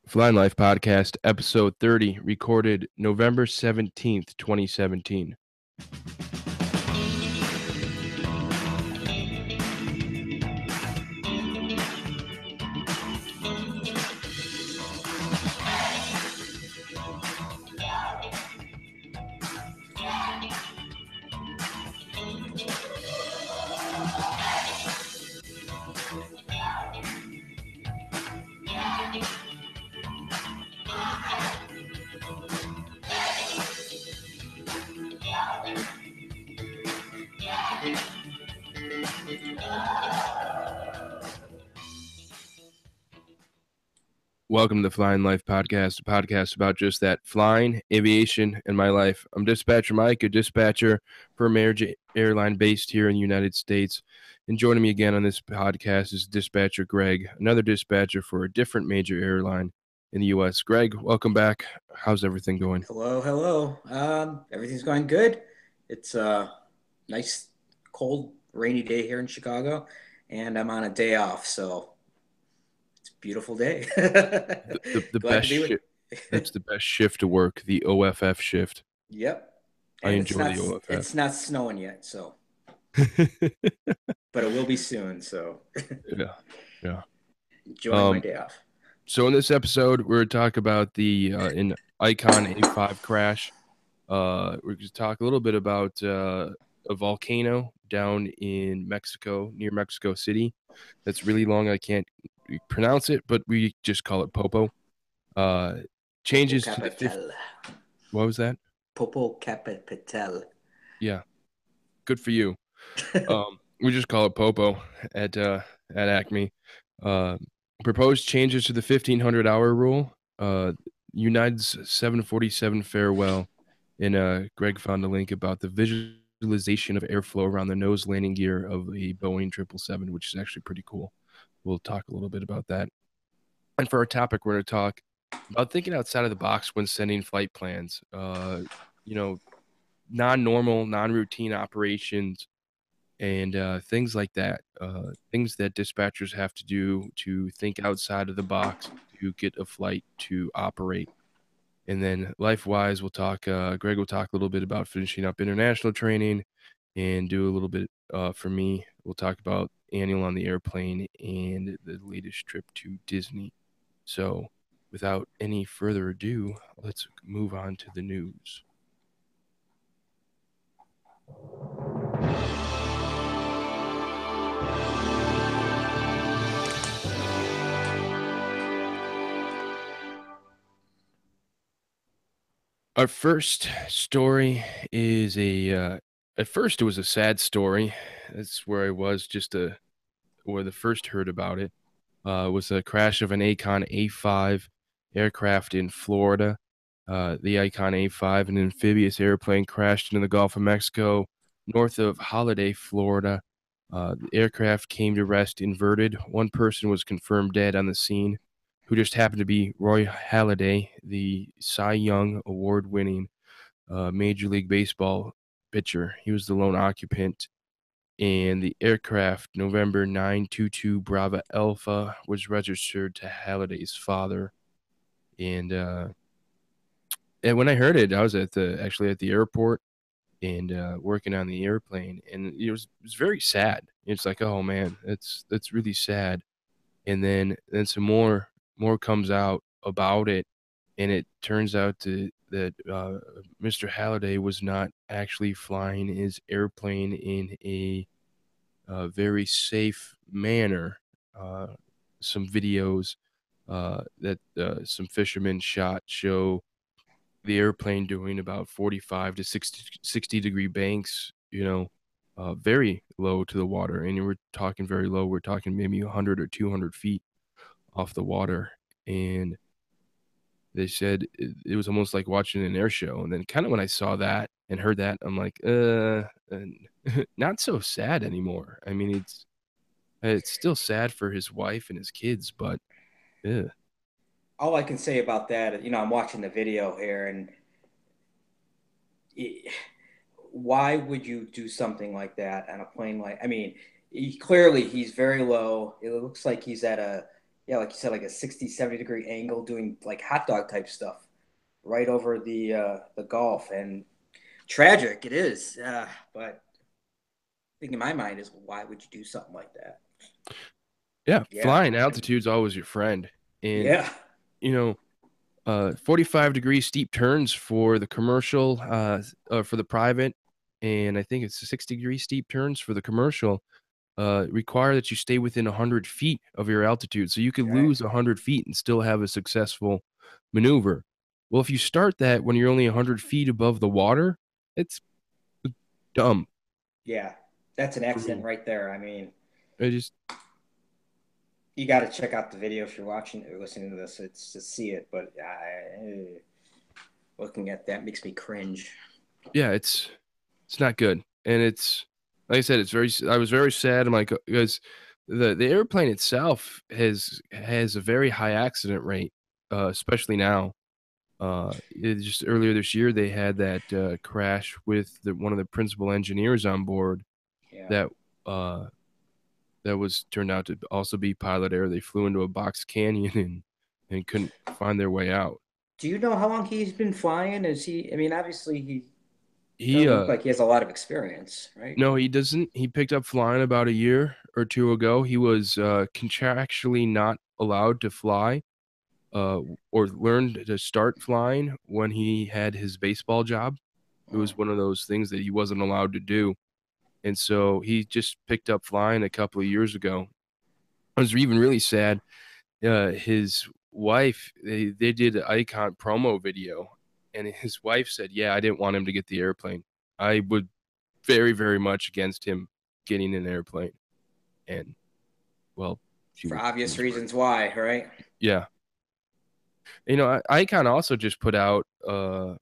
Flying Life Podcast, episode 30, recorded November 17th, 2017. Welcome to the Flying Life Podcast, a podcast about just that, flying, aviation, and my life. I'm Dispatcher Mike, a dispatcher for a major airline based here in the United States. And joining me again on this podcast is Dispatcher Greg, another dispatcher for a different major airline in the U.S. Greg, welcome back. How's everything going? Hello. Everything's going good. It's a nice, cold, rainy day here in Chicago, and I'm on a day off, so it's a beautiful day. The Glad best to be with. shift. That's the best shift to work, the OFF shift. Yep, I and enjoy the OFF. it's not snowing yet, so but it will be soon. So Yeah, yeah. enjoying my Um, day off. so in this episode, we're going to talk about the in Icon A5 crash. We're going to talk a little bit about a volcano down in Mexico, near Mexico City. That's really long. I can't pronounce it, but we just call it Popo. Uh, changes to the fifth. Popocatépetl. What was that? Popocatépetl. Yeah, good for you. We just call it Popo at Acme. Uh, Proposed changes to the 1,500-hour rule. United's 747 farewell. And Greg found a link about the visualization of airflow around the nose landing gear of a Boeing 777, which is actually pretty cool. We'll talk a little bit about that. And for our topic, we're going to talk about thinking outside of the box when sending flight plans. You know, non-normal, non-routine operations and things like that. Things that dispatchers have to do to think outside of the box to get a flight to operate. And then life-wise, we'll talk. Greg will talk a little bit about finishing up international training, and do a little bit for me. We'll talk about annual on the airplane and the latest trip to Disney. So, without any further ado, let's move on to the news. Our first story is at first it was a sad story. That's where I was where the first heard about it. Was a crash of an Icon A5 aircraft in Florida. The Icon A5, an amphibious airplane, crashed into the Gulf of Mexico, north of Holiday, Florida. The aircraft came to rest inverted. One person was confirmed dead on the scene, who just happened to be Roy Halladay, the Cy Young award-winning Major League Baseball pitcher. He was the lone occupant, and the aircraft, November 922 Bravo Alpha, was registered to Halladay's father. And when I heard it, I was actually at the airport and working on the airplane, and it was very sad. It's like, oh man, that's really sad. And then some more comes out about it, and it turns out that Mr. Halliday was not actually flying his airplane in a very safe manner. Some videos that some fishermen shot show the airplane doing about 45 to 60 degree banks, very low to the water. And we're talking very low. We're talking maybe 100 or 200 feet off the water. And they said it was almost like watching an air show. And then kind of when I saw that and heard that, I'm like, not so sad anymore. I mean, it's still sad for his wife and his kids, but yeah. All I can say about that, I'm watching the video here, and why would you do something like that on a plane? Clearly he's very low. It looks like he's at a Yeah, like you said, like a 60, 70 degree angle, doing like hot dog type stuff right over the Gulf, and tragic it is. But thing in my mind is, why would you do something like that? Yeah, Yeah, flying altitude's always your friend. And yeah, you know, 45-degree steep turns for the commercial, for the private, and I think it's 60-degree steep turns for the commercial, require that you stay within 100 feet of your altitude. So you could right. lose 100 feet and still have a successful maneuver. Well, if you start that when you're only 100 feet above the water, it's dumb. Yeah, that's an I accident mean, right there. I mean, I just, you got to check out the video if you're watching or listening to this. It's to see it, but looking at that makes me cringe. yeah, it's not good. And it's, like I said, I was very sad. I'm like, because the airplane itself has a very high accident rate, especially now. Just earlier this year, they had that crash with one of the principal engineers on board Yeah. that uh, that was turned out to also be pilot error. They flew into a box canyon and couldn't find their way out. Do you know how long he's been flying? Is he? I mean, obviously he He doesn't look like he has a lot of experience, right? No, he doesn't. He picked up flying about a year or two ago. He was contractually not allowed to fly uh, or learned to start flying when he had his baseball job. It Mm. was one of those things that he wasn't allowed to do. And so he just picked up flying a couple of years ago. I was even really sad. His wife, they did an Icon promo video, and his wife said, "Yeah, I didn't want him to get the airplane. I would very, very much against him getting an airplane." And well, For she obvious was right. reasons why, right? Yeah. Icon also just put out a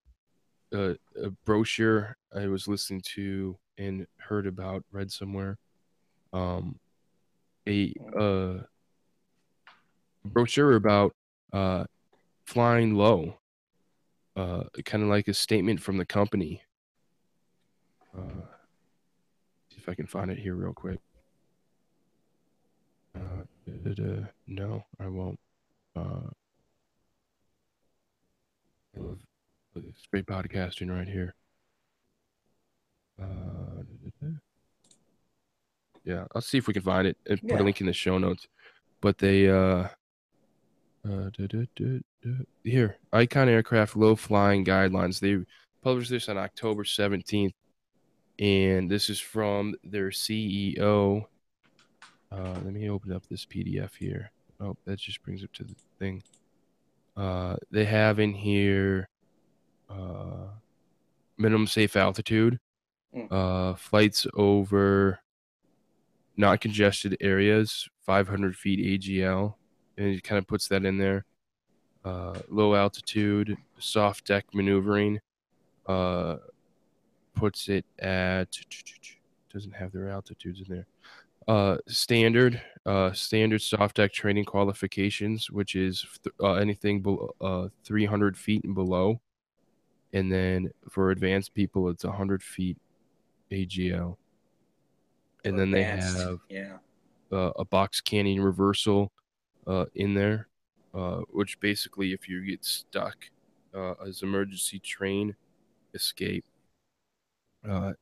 brochure I was listening to and heard about, read somewhere. Um, a brochure about uh flying low, kind of like a statement from the company. See if I can find it here real quick. No, I won't. Uh, it's great podcasting right here. Uh, yeah, I'll see if we can find it and put a Yeah. link in the show notes. But they here, Icon Aircraft Low Flying Guidelines. They published this on October 17th, and this is from their CEO. Let me open up this PDF here. Oh, that just brings it to the thing. They have in here minimum safe altitude, Mm. flights over not congested areas, 500 feet AGL, and it kind of puts that in there. Low altitude, soft deck maneuvering, uh, puts it at, doesn't have their altitudes in there. Standard soft deck training qualifications, which is anything below 300 feet and below. And then for advanced people, it's 100 feet AGL. And So then they advanced. have Yeah. a box canyon reversal in there, which basically, if you get stuck as emergency train escape,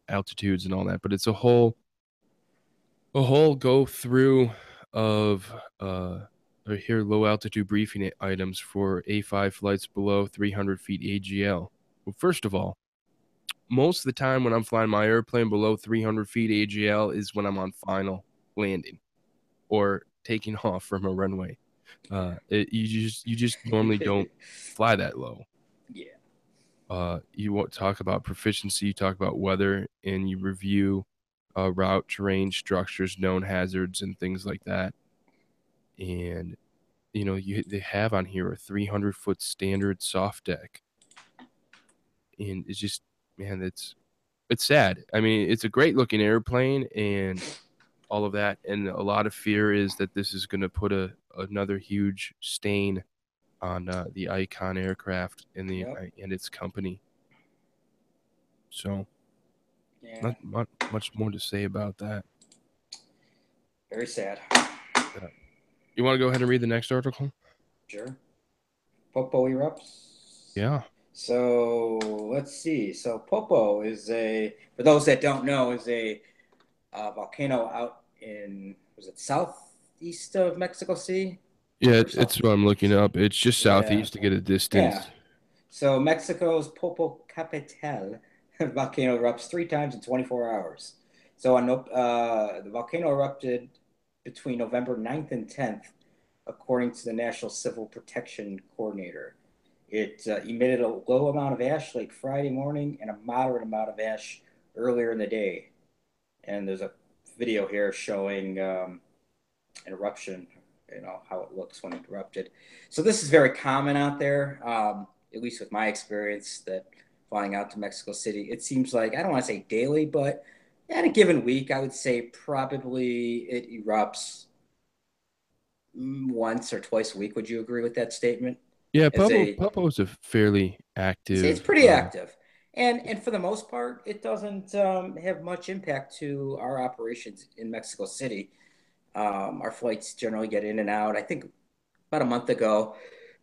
altitudes and all that. But it's a whole go through of here low altitude briefing items for A5 flights below 300 feet AGL. Well, first of all, most of the time when I'm flying my airplane below 300 feet AGL is when I'm on final landing or taking off from a runway. You just normally don't fly that low. Yeah. You won't talk about proficiency, you talk about weather, and you review route, terrain, structures, known hazards, and things like that. And they have on here a 300-foot standard soft deck, and it's just, man, it's sad. I mean, it's a great looking airplane and all of that, and a lot of fear is that this is going to put another huge stain on the Icon aircraft and Yep. its company. So Yeah. not much more to say about that. Very sad. Yeah. You want to go ahead and read the next article? Sure. Popo erupts. Yeah. So let's see. So Popo is for those that don't know, is a volcano out in, was it southeast of Mexico City Yeah, or it's what I'm looking up. It's just Yeah, southeast to get a yeah. distance. So Mexico's Popocatépetl volcano erupts 3 times in 24 hours. So the volcano erupted between November 9th and 10th, according to the National Civil Protection Coordinator. It emitted a low amount of ash late Friday morning and a moderate amount of ash earlier in the day. And there's a video here showing an eruption, how it looks when it erupted. So this is very common out there, at least with my experience that flying out to Mexico City. It seems like, I don't want to say daily, but at a given week, I would say probably it erupts once or twice a week. Would you agree with that statement? Yeah, As Popo is a fairly it's active. pretty active, and for the most part, it doesn't have much impact to our operations in Mexico City. Our flights generally get in and out. I think about a month ago,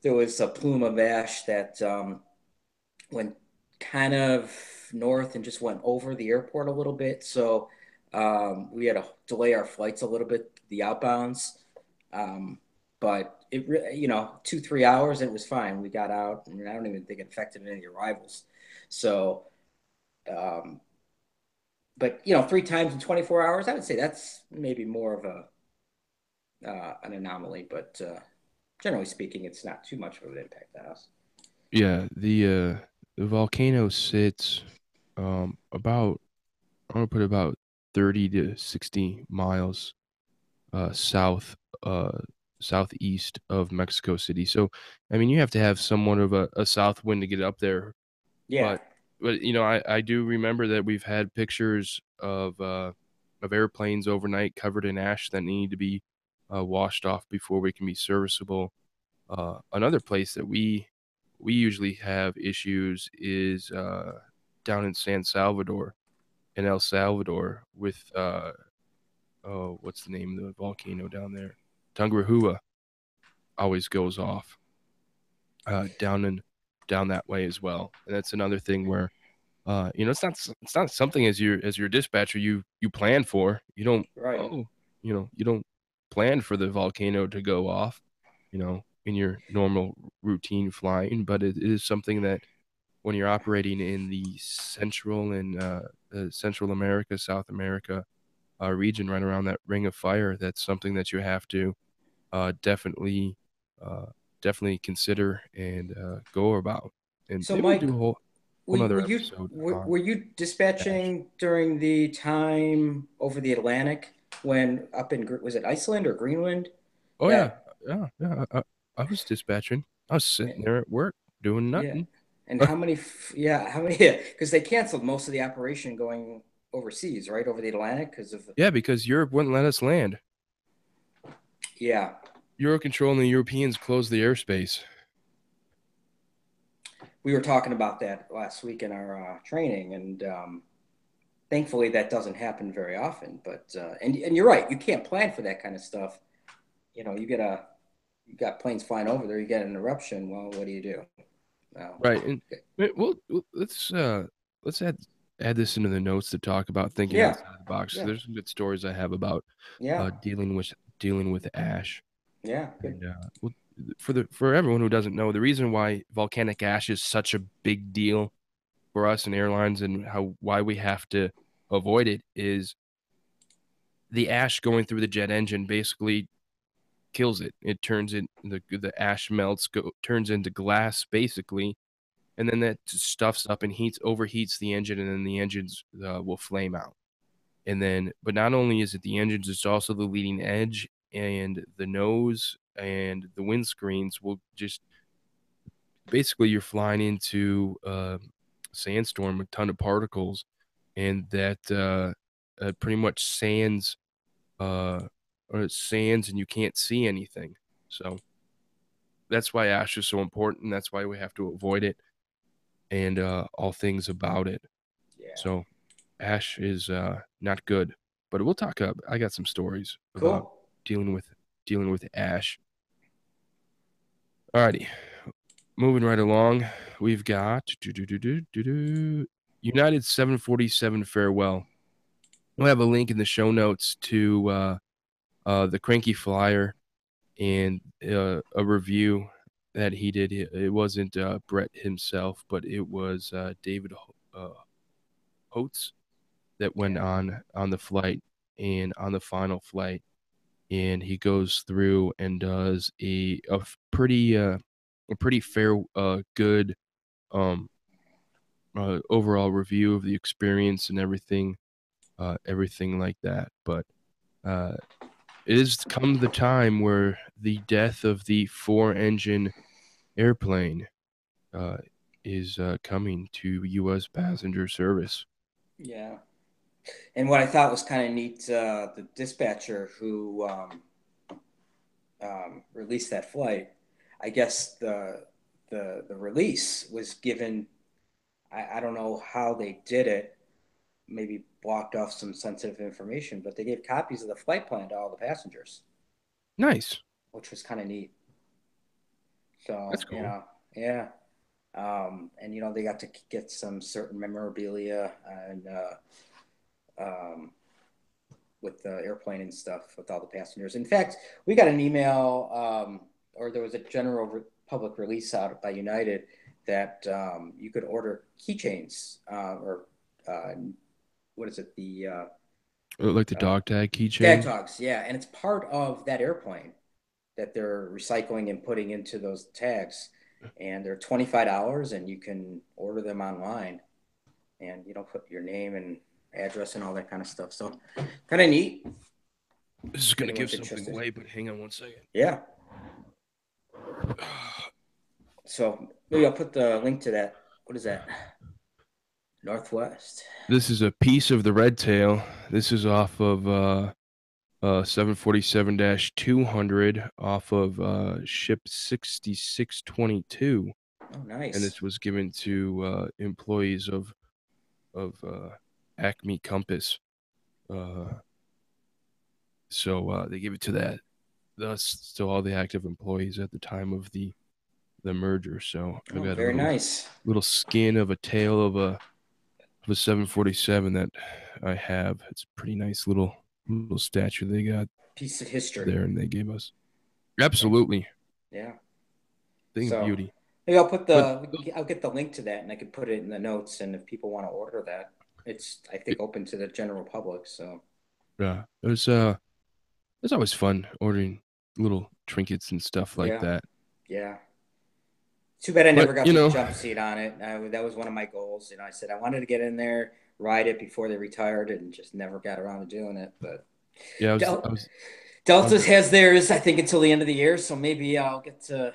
there was a plume of ash that went kind of north and just went over the airport a little bit. So we had to delay our flights a little bit, the outbounds. Um, but 2, 3 hours, and it was fine. We got out, and I don't even think it affected any of the arrivals. So, um, but 3 times in 24 hours, I would say that's maybe more of an anomaly. But generally speaking, it's not too much of an impact to us. Yeah, the volcano sits about I'm gonna put about 30 to 60 miles south uh southeast of Mexico City. So I mean you have to have somewhat of a south wind to get up there. Yeah, But I do remember that we've had pictures of airplanes overnight covered in ash that need to be washed off before we can be serviceable. Another place that we usually have issues is down in San Salvador, in El Salvador, with oh, what's the name of the volcano down there? Tungrahua always goes off down that way as well, and that's another thing where it's not something as your dispatcher you plan for. You don't right. oh you don't plan for the volcano to go off, in your normal routine flying, but it is something that when you're operating in the Central and Central America, South America region, right around that Ring of Fire, that's something that you have to uh, definitely uh, definitely consider and go about. And So, maybe we'll Mike, do a whole nother episode on were you Ash. dispatching during the time over the Atlantic when up in was it Iceland or Greenland? Oh yeah, That yeah. I was dispatching. I was sitting there at work doing yeah. nothing. And how many yeah, because they canceled most of the operation going overseas, right, over the Atlantic because of Yeah, because Europe wouldn't let us land. yeah. Eurocontrol and the Europeans closed the airspace. We were talking about that last week in our training, and thankfully that doesn't happen very often. But and you're right, you can't plan for that kind of stuff. You got planes flying over there, you get an eruption. Well, what do you do? Well, Right, and let's add this into the notes to talk about thinking yeah, outside the box. yeah, There's some good stories I have about yeah, dealing with ash, yeah. Good. and well, for everyone who doesn't know, the reason why volcanic ash is such a big deal for us and airlines, and why we have to avoid it, is the ash going through the jet engine basically kills it. It turns it the ash melts, turns into glass basically, and then that stuffs up and overheats the engine, and then the engines will flame out. And then, but not only is it the engines, it's also the leading edge and the nose and the windscreens will just basically you're flying into a sandstorm with a ton of particles, and that pretty much uh, sands, and you can't see anything. So that's why ash is so important. That's why we have to avoid it and all things about it. Yeah. So ash is not good, but we'll talk up. I got some stories about Cool. dealing with dealing with ash. Alrighty, moving right along. We've got United 747 farewell. We'll have a link in the show notes to the Cranky Flyer and a review that he did. It wasn't Brett himself, but it was David Holtz that went on the flight and on the final flight, and he goes through and does a pretty fair good um overall review of the experience and everything like that. But uh it has come the time where the death of the four-engine airplane uh, is coming to U.S. passenger service. Yeah. And what I thought was kind of neat, the dispatcher who released that flight, I guess the release was given. I don't know how they did it. Maybe blocked off some sensitive information, but they gave copies of the flight plan to all the passengers, Nice. which was kind of neat. So That's cool. yeah. And they got to get some certain memorabilia and with the airplane and stuff with all the passengers. In fact, we got an email, or there was a general public release out by United that you could order keychains or what is it? The Like the dog tag tag keychain. tags, yeah, and it's part of that airplane that they're recycling and putting into those tags, and they're $25, and you can order them online, and put your name and address and all that kind of stuff. So kind of neat. This is If gonna give anyone's something interested. away, but hang on one second. Yeah. So maybe I'll put the link to that. What is that? Northwest. This is a piece of the red tail. This is off of 747-200 off of ship 6622, Oh, and nice. this was given to employees of Acme Compass. So they give it to that, thus to all the active employees at the time of the merger. So I Oh, got a very nice. little skin of a tail of a 747 that I have. It's a pretty nice little statue they got Piece of history. there, and they gave us. Yeah. Absolutely, Yeah. thing of So beauty. maybe I'll put But I'll get the link to that, and I could put it in the notes. And if people want to order that, it's I think open to the general public. So yeah, it's always fun ordering little trinkets and stuff like yeah, that. yeah. Too bad I But never got the jump seat on it. That was one of my goals. I said I wanted to get in there, ride it before they retired it, and just never got around to doing it. But yeah, Del- I was Delta has theirs, I think, until the end of the year. So maybe I'll get to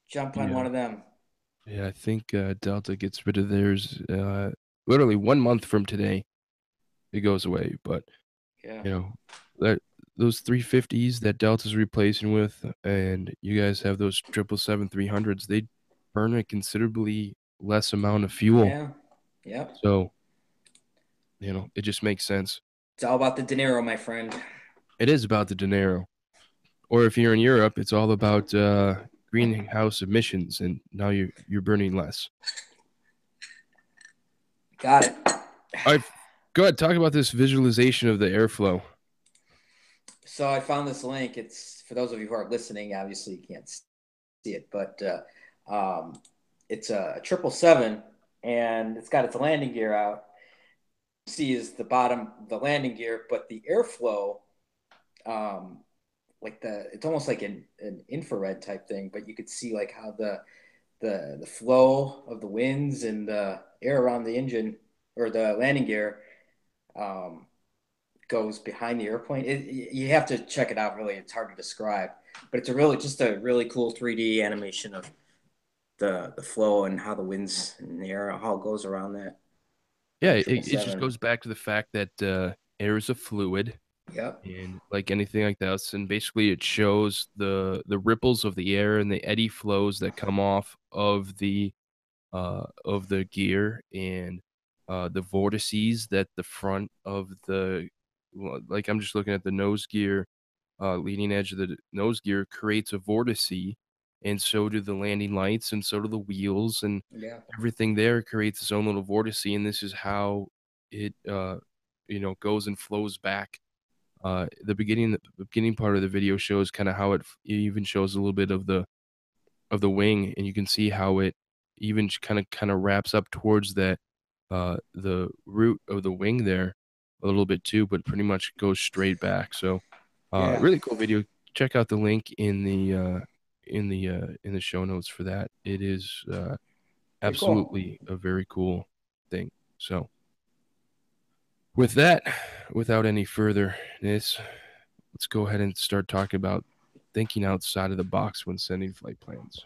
jump on yeah. one of them. Yeah, I think Delta gets rid of theirs literally 1 month from today. It goes away, but Yeah. you know that those 350s that Delta's replacing with, and you guys have those 777-300s. They burn a considerably less amount of fuel, Yeah. Yep. so it just makes sense. It's all about the dinero, my friend. It is about the dinero, or if you're in Europe, it's all about greenhouse emissions, and now you're burning less. Got it. All right, go ahead. Talk about this visualization of the airflow. So I found this link. It's for those of you who are listening. Obviously, you can't see it, but it's a 777, and it's got its landing gear out. See is the bottom, the landing gear, but the airflow, like it's almost like an infrared type thing, but you could see like how the flow of the winds and the air around the engine or the landing gear um, goes behind the airplane. You have to check it out. Really, it's hard to describe, but it's just a really cool 3D animation of the flow and how the winds and the air how it goes around that. Yeah, it just 777. goes back to the fact that air is a fluid, Yep. and like anything like that, and basically it shows the ripples of the air and the eddy flows that come off of the gear, and the vortices that the front of the, like I'm just looking at the nose gear leading edge of the nose gear creates a vortice, and so do the landing lights, and so do the wheels, and Yeah. everything there creates its own little vortice, and this is how it goes and flows back. The beginning part of the video shows kind of how it even shows a little bit of the wing, and you can see how it even kind of wraps up towards the root of the wing there a little bit too, but pretty much goes straight back. So Yeah. really cool video. Check out the link in the show notes for that. It is Very cool. absolutely a very cool thing. So with that, without any furtherness, let's go ahead and start talking about thinking outside of the box when sending flight plans.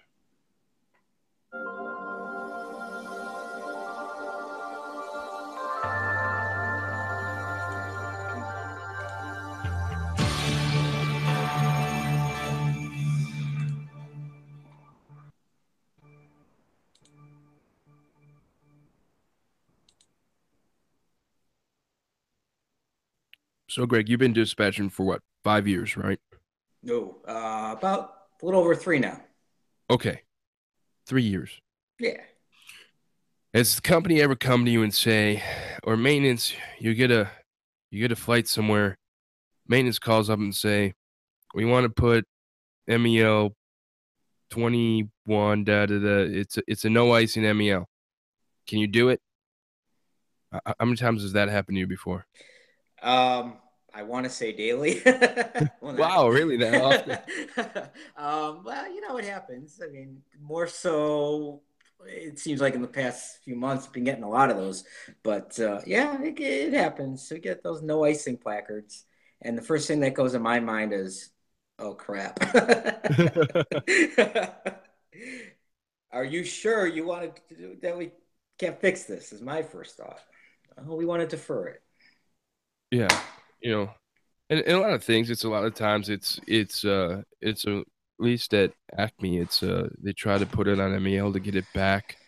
So, Greg, you've been dispatching for what, 5 years, right? No, about a little over 3 now. Okay, 3 years. Yeah. Has the company ever come to you and say, or maintenance, you get a flight somewhere, maintenance calls up and say, we want to put MEL 21 da da da. It's a no icing MEL. Can you do it? How many times has that happened to you before? Um, I want to say daily. Well, not. Wow, really that often? Well, it happens. I mean, more so, it seems like in the past few months, I've been getting a lot of those. But yeah, it happens. We get those no icing placards. And the first thing that goes in my mind is, oh, crap. Are you sure you wanted to do that? We can't fix this, is my first thought. Oh, we want to defer it. Yeah, you know, and a lot of things. It's a lot of times. It's at least at Acme. They try to put it on MEL to get it back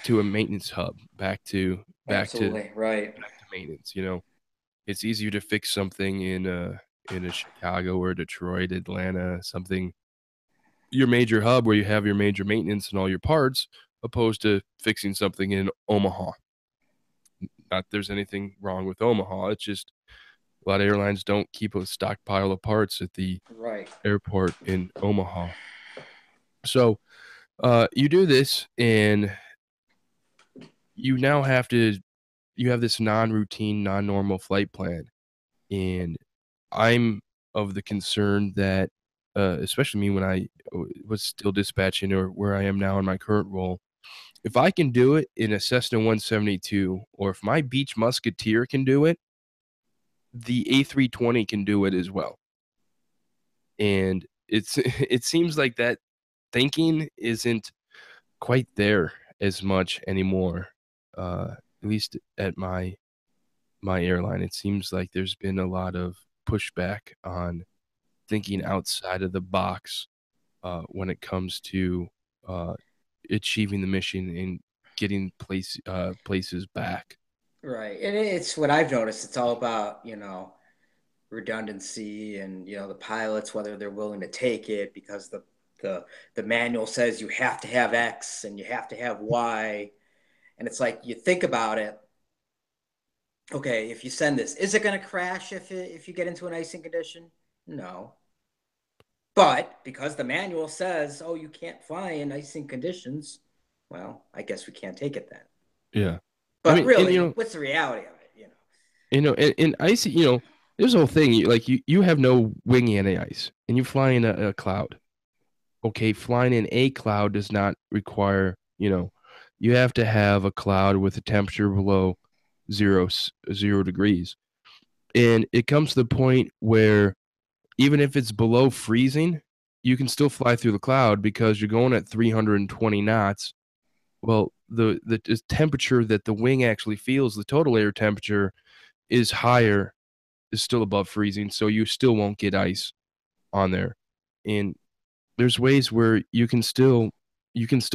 to a maintenance hub, Absolutely. Right. back to maintenance. It's easier to fix something in a Chicago or Detroit, Atlanta, something your major hub where you have your major maintenance and all your parts, opposed to fixing something in Omaha. Not that there's anything wrong with Omaha. It's just a lot of airlines don't keep a stockpile of parts at the Right. airport in Omaha. So you do this, and you now you have this non-routine, non-normal flight plan. And I'm of the concern that, especially me when I was still dispatching or where I am now in my current role, if I can do it in a Cessna 172, or if my Beach Musketeer can do it, the A320 can do it as well. And it seems like that thinking isn't quite there as much anymore. At least at my airline, it seems like there's been a lot of pushback on thinking outside of the box when it comes to uh, achieving the mission and getting places back. Right. And it's what I've noticed. It's all about, redundancy and, the pilots, whether they're willing to take it because the manual says you have to have X and you have to have Y. And it's like you think about it. Okay, if you send this, is it going to crash if you get into an icing condition? No. But because the manual says, oh, you can't fly in icing conditions, well, I guess we can't take it then. Yeah, I But mean, and really, what's the reality of it? and ice, there's a whole thing. You have no wing in the ice, and you fly in a cloud. Okay, flying in a cloud does not require, you have to have a cloud with a temperature below 0 degrees. And it comes to the point where even if it's below freezing, you can still fly through the cloud because you're going at 320 knots. Well, the temperature that the wing actually feels, the total air temperature is higher, is still above freezing, so you still won't get ice on there. And there's ways where you can still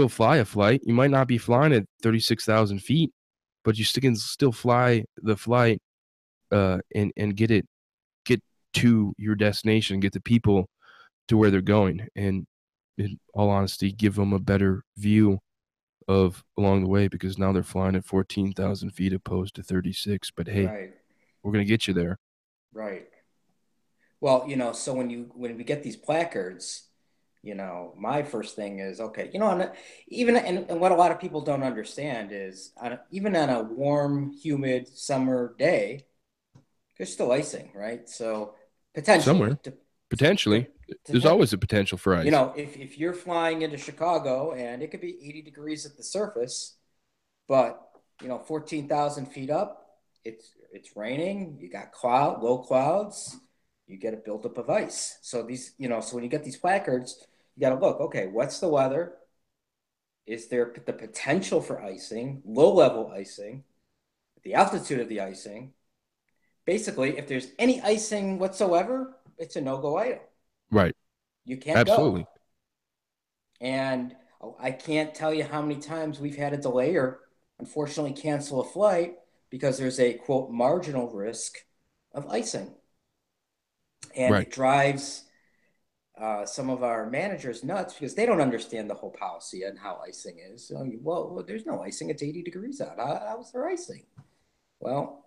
fly a flight. You might not be flying at 36,000 feet, but you still can still fly the flight and get to your destination, get the people to where they're going, and in all honesty, give them a better view of along the way, because now they're flying at 14,000 feet opposed to 36. But hey, Right. we're gonna get you there. Right. Well, so when we get these placards, my first thing is okay. And what a lot of people don't understand is even on a warm, humid summer day, there's still icing, right? So potentially, Somewhere, potentially, there's to, always a potential for ice. if you're flying into Chicago and it could be 80 degrees at the surface, but 14,000 feet up, it's raining. You got low clouds. You get a buildup of ice. So so when you get these placards, you got to look. Okay, what's the weather? Is there the potential for icing? Low level icing? The altitude of the icing? Basically, if there's any icing whatsoever, it's a no-go item. Right. You can't go. Absolutely. And I can't tell you how many times we've had a delay or unfortunately cancel a flight because there's a quote marginal risk of icing. And Right. it drives some of our managers nuts because they don't understand the whole policy and how icing is. So, well, there's no icing. It's 80 degrees out. How's there icing? Well,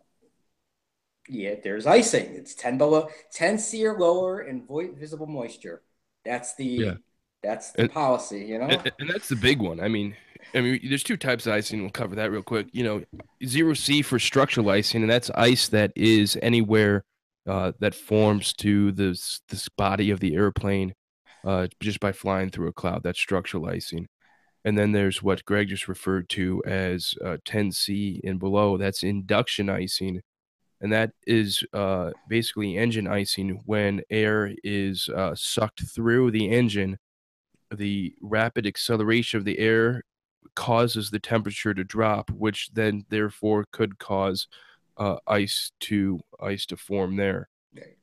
yeah, there's icing. It's 10 C or lower and void visible moisture. That's Yeah. the that's the And, policy. and that's the big one. I mean, there's two types of icing. We'll cover that real quick. 0C for structural icing, and that's ice that is anywhere that forms to this body of the airplane just by flying through a cloud. That's structural icing. And then there's what Greg just referred to as 10C and below. That's induction icing, and that is basically engine icing when air is sucked through the engine. The rapid acceleration of the air causes the temperature to drop, which then therefore could cause ice to form there.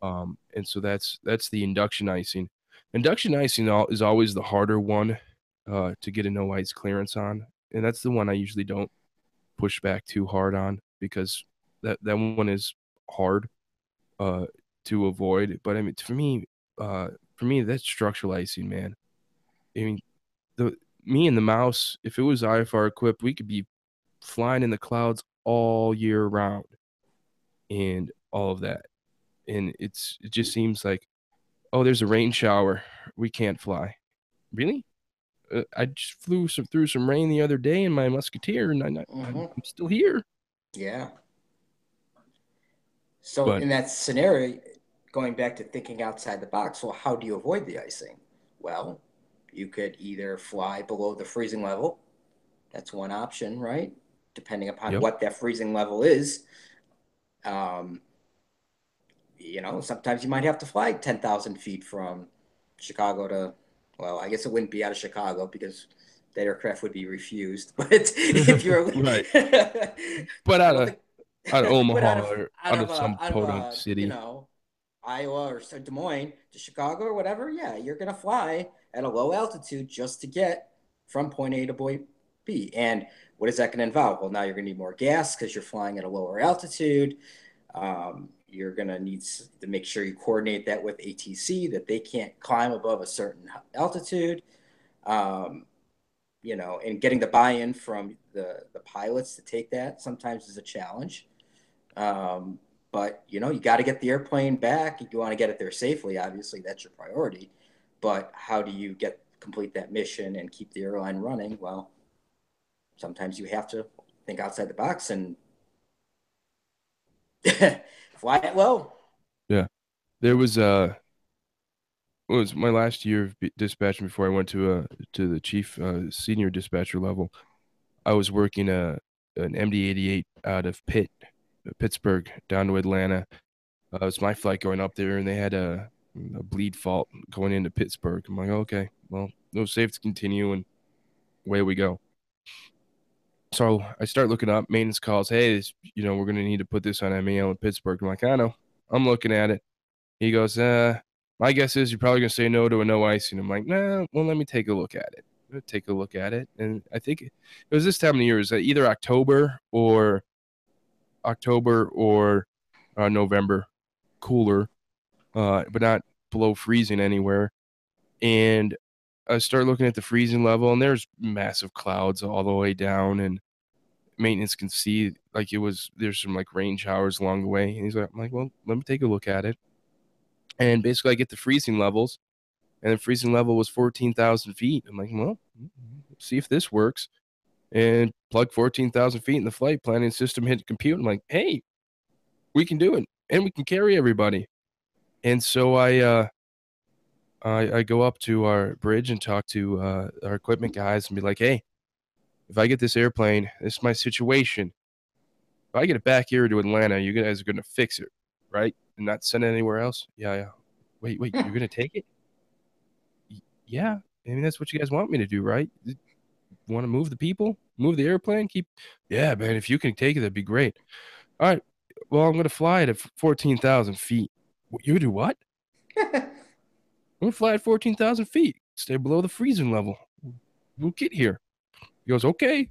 And so that's the induction icing. Induction icing is always the harder one to get a no ice clearance on, and that's the one I usually don't push back too hard on, because that one is hard uh, to avoid. But I mean, for me, that's structural icing, man. I mean, the me and the mouse, if it was IFR equipped, we could be flying in the clouds all year round and all of that. And it just seems like, oh, there's a rain shower, we can't fly. Really? I just flew through some rain the other day in my Musketeer, and I'm Mm-hmm. still here. Yeah. So But in that scenario, going back to thinking outside the box, well, how do you avoid the icing? Well, you could either fly below the freezing level. That's one option, right? Depending upon yep, what that freezing level is. Um, sometimes you might have to fly 10,000 feet from Chicago to, well, I guess it wouldn't be out of Chicago because that aircraft would be refused. But if you're, right. But I out don't of think, out of but Omaha or out of some out of podunk city, Iowa or Des Moines to Chicago or whatever, yeah, you're gonna fly at a low altitude just to get from point A to point B. And what is that going to involve? Well, now you're going to need more gas because you're flying at a lower altitude. You're going to need to make sure you coordinate that with ATC that they can't climb above a certain altitude. Um, and getting the buy-in from the pilots to take that sometimes is a challenge. But you got to get the airplane back. You want to get it there safely. Obviously, that's your priority. But how do you complete that mission and keep the airline running? Well, sometimes you have to think outside the box and fly it low. yeah. There was it was my last year of dispatching before I went to the chief senior dispatcher level. I was working an MD-88 out of Pittsburgh down to Atlanta. It was my flight going up there, and they had a bleed fault going into Pittsburgh. I'm like, okay, well, it was safe to continue, and away we go. So I start looking up maintenance calls. Hey, we're going to need to put this on MAL in Pittsburgh. I'm like, I know. I'm looking at it. He goes, my guess is you're probably going to say no to a no icing. I'm like, nah, well, let me take a look at it. Take a look at it. And I think it was this time of year. It was either October or November, cooler. but not below freezing anywhere. And I start looking at the freezing level, and there's massive clouds all the way down, and maintenance can see like there's some like rain showers along the way. And I'm like, well, let me take a look at it. And basically, I get the freezing levels, and the freezing level was 14,000 feet. I'm like, well, see if this works. And plug 14,000 feet in the flight planning system, hit compute. I'm like, hey, we can do it, and we can carry everybody. And so I go up to our bridge and talk to our equipment guys and be like, hey, if I get this airplane, this is my situation. If I get it back here to Atlanta, you guys are going to fix it, right? And not send it anywhere else? Yeah, yeah. Wait, you're going to take it? Yeah. I mean, that's what you guys want me to do, right? Want to move the people? Move the airplane? Yeah, man, if you can take it, that'd be great. All right. Well, I'm going to fly it at 14,000 feet. You do what? I'm going to fly at 14,000 feet. Stay below the freezing level. We'll get here. He goes, okay.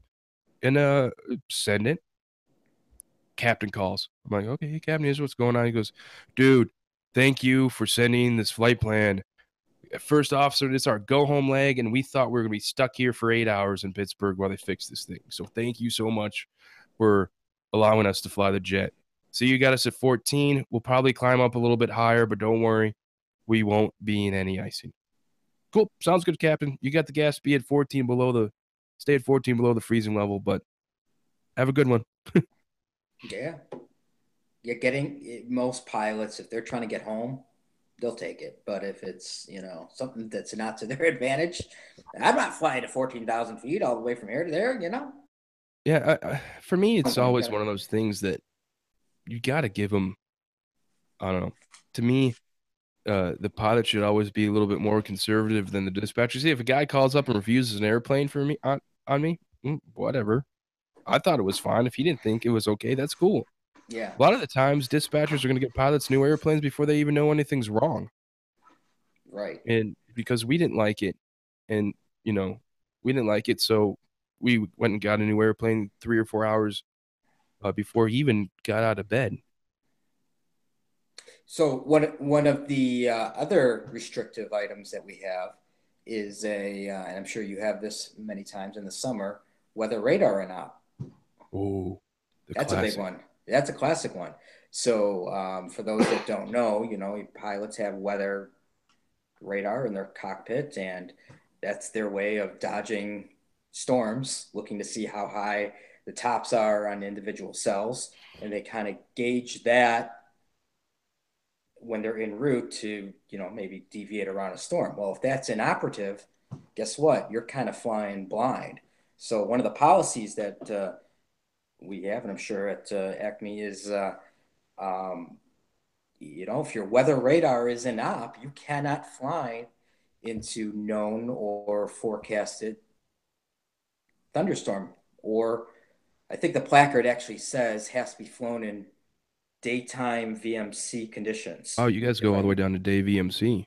And send it. Captain calls. I'm like, okay, Captain, here's what's going on. He goes, dude, thank you for sending this flight plan. First officer, it's our go home leg, and we thought we were gonna be stuck here for 8 hours in Pittsburgh while they fix this thing. So thank you so much for allowing us to fly the jet. So you got us at 14. We'll probably climb up a little bit higher, but don't worry, we won't be in any icing. Cool, sounds good, Captain. You got the gas speed at 14 stay at 14 below the freezing level, but have a good one. Yeah. You're getting most pilots, if they're trying to get home, they'll take it. But if it's, something that's not to their advantage, I'm not flying at 14,000 feet all the way from here to there. Yeah, for me, it's You always gotta, one of those things that you got to give them. I don't know. To me, the pilot should always be a little bit more conservative than the dispatcher. See, if a guy calls up and refuses an airplane for me on me, whatever. I thought it was fine. If he didn't think it was okay, that's cool. yeah, A lot of the times, dispatchers are going to get pilots new airplanes before they even know anything's wrong. right. And because we didn't like it, and you know, we didn't like it, so we went and got a new airplane 3 or 4 hours before he even got out of bed. So one of the other restrictive items that we have is and I'm sure you have this many times in the summer, weather radar and op. Oh, the That's a big classic. one. That's a classic one. So for those that don't know, pilots have weather radar in their cockpit, and that's their way of dodging storms, looking to see how high the tops are on individual cells, and they kind of gauge that when they're en route to, maybe deviate around a storm. Well, if that's inoperative, guess what? You're kind of flying blind. So one of the policies that we have, and I'm sure at Acme, is um, if your weather radar is in op, you cannot fly into known or forecasted thunderstorm. Or I think the placard actually says has to be flown in daytime VMC conditions. Oh, you guys If go all the way I'm, down to day VMC.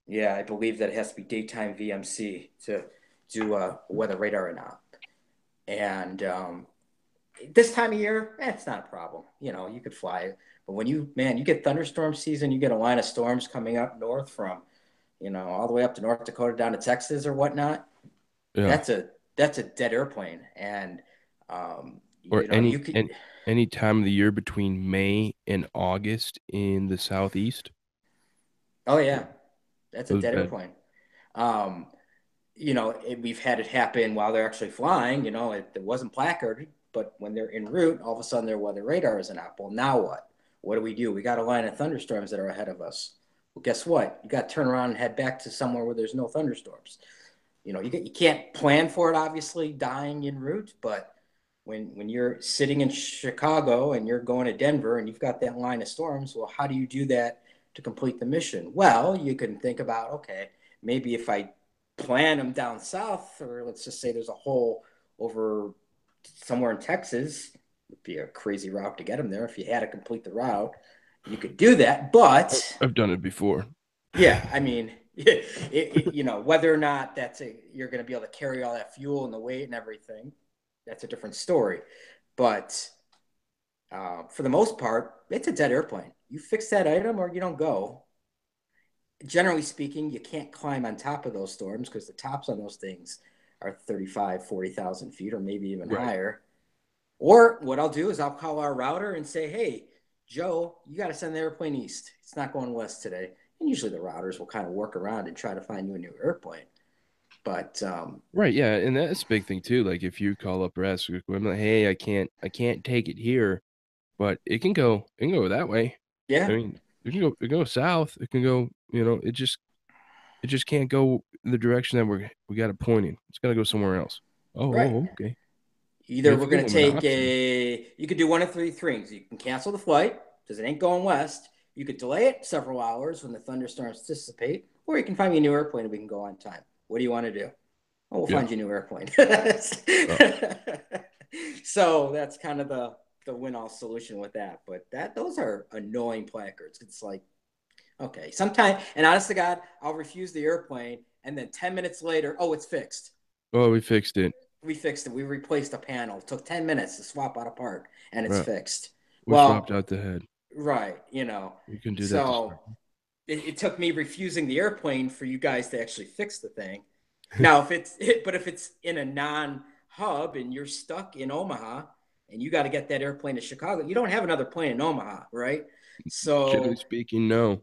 yeah, I believe that it has to be daytime VMC to do weather radar and op. And this time of year, it's not a problem. You could fly it. But when you get thunderstorm season, you get a line of storms coming up north from, all the way up to North Dakota down to Texas or whatnot. Yeah. That's a dead airplane. And, Or you could, any time of the year between May and August in the southeast. oh yeah, that's a Those dead bad. airplane. Um, we've had it happen while they're actually flying. It wasn't placarded, but when they're en route, all of a sudden their weather radar isn't up. Well, now what? What do? We got a line of thunderstorms that are ahead of us. Well, guess what? You got to turn around and head back to somewhere where there's no thunderstorms. You can't plan for it, obviously, dying en route, but when you're sitting in Chicago and you're going to Denver and you've got that line of storms, well, how do you do that to complete the mission? Well, you can think about, okay, maybe if I plan them down south, or let's just say there's a hole over somewhere in Texas, it'd be a crazy route to get them there. If you had to complete the route, you could do that. But I've done it before. yeah, I mean, whether or not you're going to be able to carry all that fuel and the weight and everything, that's a different story. But For the most part, it's a dead airplane. You fix that item or you don't go. Generally speaking, you can't climb on top of those storms because the tops on those things are 35, 40,000 feet or maybe even Right. higher. Or what I'll do is I'll call our router and say, hey, Joe, you got to send the airplane east. It's not going west today. And usually the routers will kind of work around and try to find you a new airplane. But Right, yeah, and that's a big thing too. Like if you call up rescue equipment, like, hey, I can't take it here, but it can go that way. I yeah, mean, it can go south. It can go, it just can't go the direction that we got it pointing. It's got to go somewhere else. Oh, right. okay. Either If we're you give going to them an take option, you could do one of three things. You can cancel the flight because it ain't going west. You could delay it several hours when the thunderstorms dissipate, or you can find me a new airplane and we can go on time. What do you want to do? Oh, we'll yeah. find you a new airplane. Uh, So that's kind of the win all solution with that. But those are annoying placards. It's like, okay, sometime, and honest to God, I'll refuse the airplane, and then 10 minutes later, oh, it's fixed. oh, we fixed it. We fixed it. We replaced a panel. It took 10 minutes to swap out a part, and it's Right. fixed. We swapped Well, out the head. right, You can do that to so start. it took me refusing the airplane for you guys to actually fix the thing. Now, if it's in a non-hub and you're stuck in Omaha and you got to get that airplane to Chicago, you don't have another plane in Omaha, right? Generally So, speaking, no.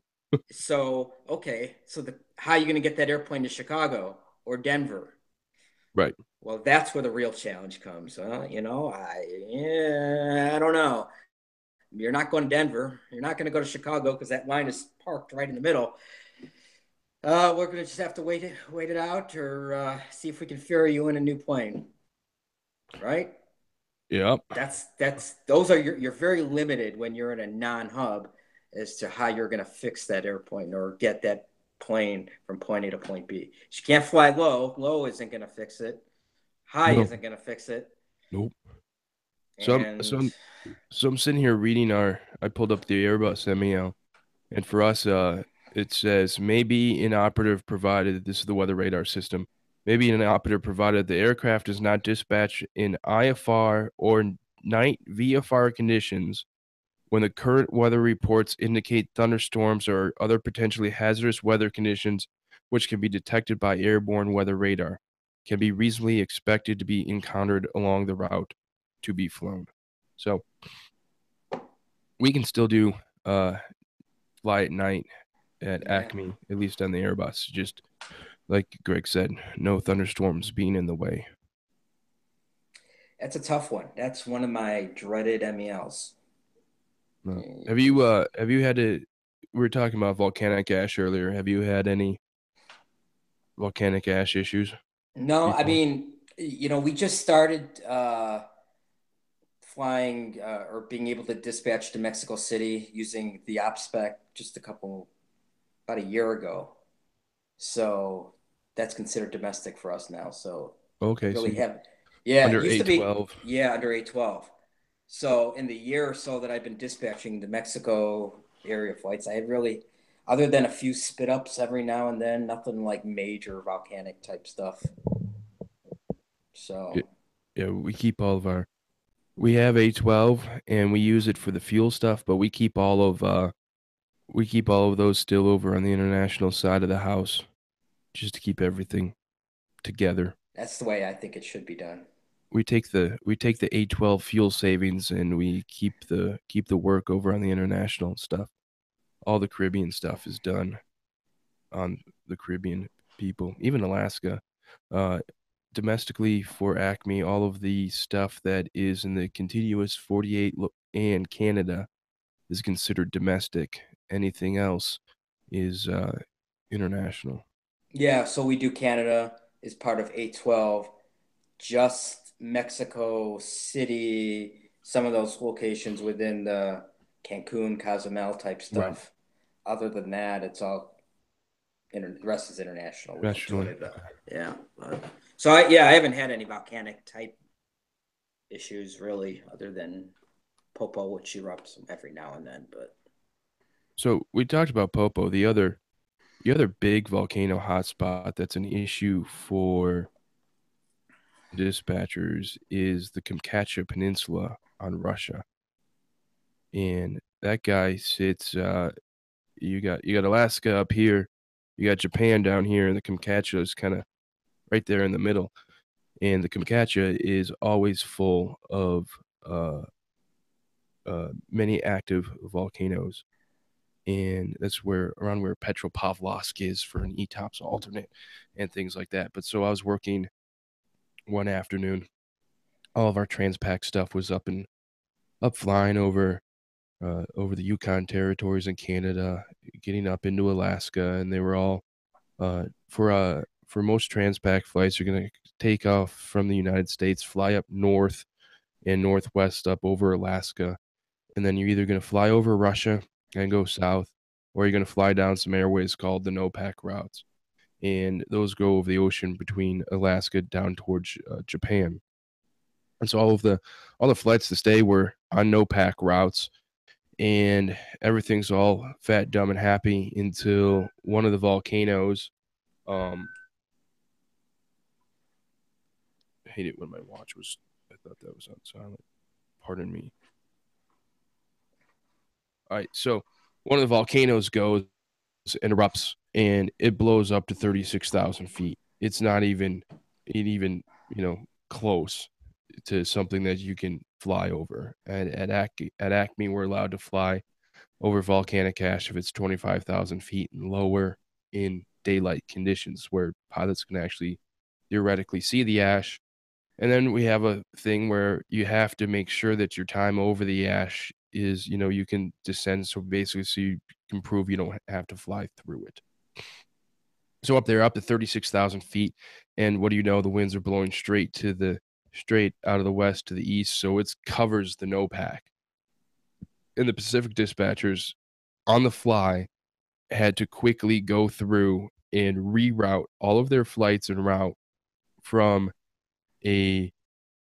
okay, so how are you going to get that airplane to Chicago or Denver? Right. Well, that's where the real challenge comes. I don't know. You're not going to Denver. You're not going to go to Chicago because that line is parked right in the middle. We're going to just have to wait it out, or see if we can ferry you in a new plane. Right? Yep. That's those are you're very limited when you're in a non-hub as to how you're going to fix that airplane or get that plane from point A to point B. You can't fly low. Low isn't going to fix it. High No. isn't going to fix it. Nope. So I'm so And I'm so I'm sitting here reading I pulled up the Airbus MEL, and for us, it says maybe inoperative provided this is the weather radar system. Maybe inoperative provided the aircraft is not dispatched in IFR or night VFR conditions when the current weather reports indicate thunderstorms or other potentially hazardous weather conditions which can be detected by airborne weather radar can be reasonably expected to be encountered along the route to be flown. So we can still do uh fly at night at yeah, Acme, at least on the Airbus. Just like Greg said, no thunderstorms being in the way. that's a tough one. That's one of my dreaded MELs. Have you had to we were talking about volcanic ash earlier. Have you had any volcanic ash issues No, I before? mean, we just started flying or being able to dispatch to Mexico City using the OpSpec just about a year ago. So that's considered domestic for us now. So Okay, so really you have, yeah, it under used to be, 812. yeah, under 812. So in the year or so that I've been dispatching the Mexico area flights, I had really, other than a few spit ups every now and then, nothing like major volcanic type stuff. Yeah, So yeah, we have 812 and we use it for the fuel stuff, but we keep all of those still over on the international side of the house just to keep everything together. that's the way I think it should be done. We take the 812 fuel savings and we keep the work over on the international stuff. All the Caribbean stuff is done on the Caribbean people, even Alaska. Uh, Domestically for Acme, all of the stuff that is in the contiguous 48 and Canada is considered domestic. Anything else is international. Yeah, so we do Canada is part of 812, just Mexico City, some of those locations within the Cancun, Cozumel type Right. stuff. Other than that, it's all the rest is international. We don't do any Internationally. of that. Yeah. So I haven't had any volcanic type issues really, other than Popo, which erupts every now and then. But So we talked about Popo. The other big volcano hotspot that's an issue for dispatchers is the Kamchatka Peninsula on Russia. and that guy sits. You got Alaska up here, you got Japan down here, and the Kamchatka is kind of right there in the middle. And the Kamchatka is always full of uh, many active volcanoes, and that's where around where Petropavlovsk is for an ETOPS alternate and things like that. But so I was working one afternoon. All of our Transpac stuff was up flying over the Yukon territories in Canada, getting up into Alaska, and they were all for most Transpac flights, you're gonna take off from the United States, fly up north and northwest up over Alaska, and then you're either gonna fly over Russia and go south, or you're gonna fly down some airways called the NOPAC routes, and those go over the ocean between Alaska down towards Japan. And so all the flights to stay were on NOPAC routes, and everything's all fat, dumb, and happy until one of the volcanoes. I hate it when my watch was. I thought that was on silent. Pardon me. All right, so one of the volcanoes goes and erupts, and it blows up to 36,000 feet. It's not even, close to something that you can fly over. At Acme, we're allowed to fly over volcanic ash if it's 25,000 feet and lower in daylight conditions where pilots can actually theoretically see the ash. And then we have a thing where you have to make sure that your time over the ash is, you can descend. So basically, so you can prove you don't have to fly through it. So up there, up to 36,000 feet. And what do you know? The winds are blowing straight out of the west to the east. So it covers the NOPAC. And the Pacific dispatchers on the fly had to quickly go through and reroute all of their flights en route from a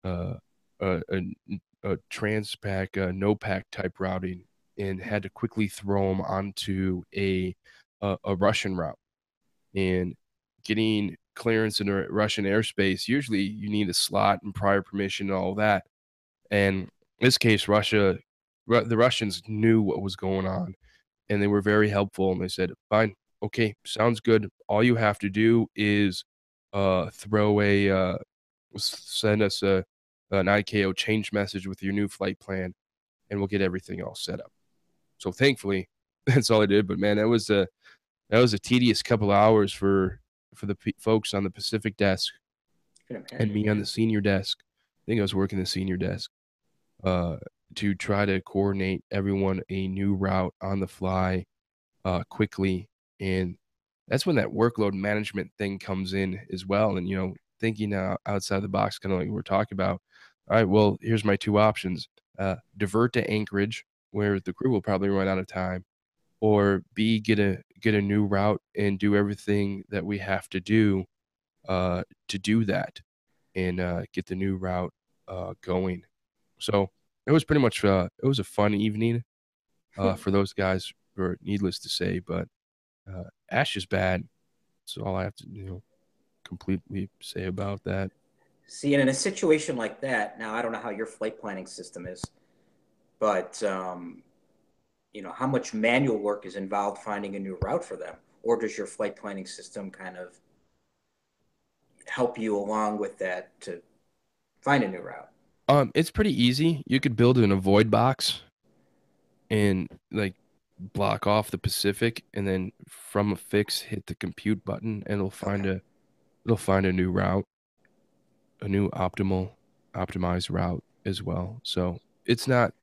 uh, a, a Transpac, NOPAC type routing, and had to quickly throw them onto a Russian route. And getting clearance in Russian airspace, usually you need a slot and prior permission and all that. And in this case, the Russians knew what was going on, and they were very helpful. And they said, "Fine, okay, sounds good. All you have to do is throw send us an ICAO change message with your new flight plan, and we'll get everything all set up." So thankfully, that's all I did. But man, that was a tedious couple hours for the folks on the Pacific desk and me on the senior desk. I think I was working the senior desk uh, to try to coordinate everyone a new route on the fly quickly. And that's when that workload management thing comes in as well. And, thinking outside the box, kind of like we're talking about. All right, well, here's my two options. Divert to Anchorage, where the crew will probably run out of time, or B, get a new route and do everything that we have to do to do that and get the new route going. So it was pretty much it was a fun evening for those guys, for needless to say. But ash is bad. That's all I have to completely say about that. See, and in a situation like that, now I don't know how your flight planning system is, but how much manual work is involved finding a new route for them, or does your flight planning system kind of help you along with that to find a new route? It's pretty easy. You could build an avoid box and like block off the Pacific, and then from a fix hit the compute button, and Okay. it'll find a new route, a new optimized route as well. So it's not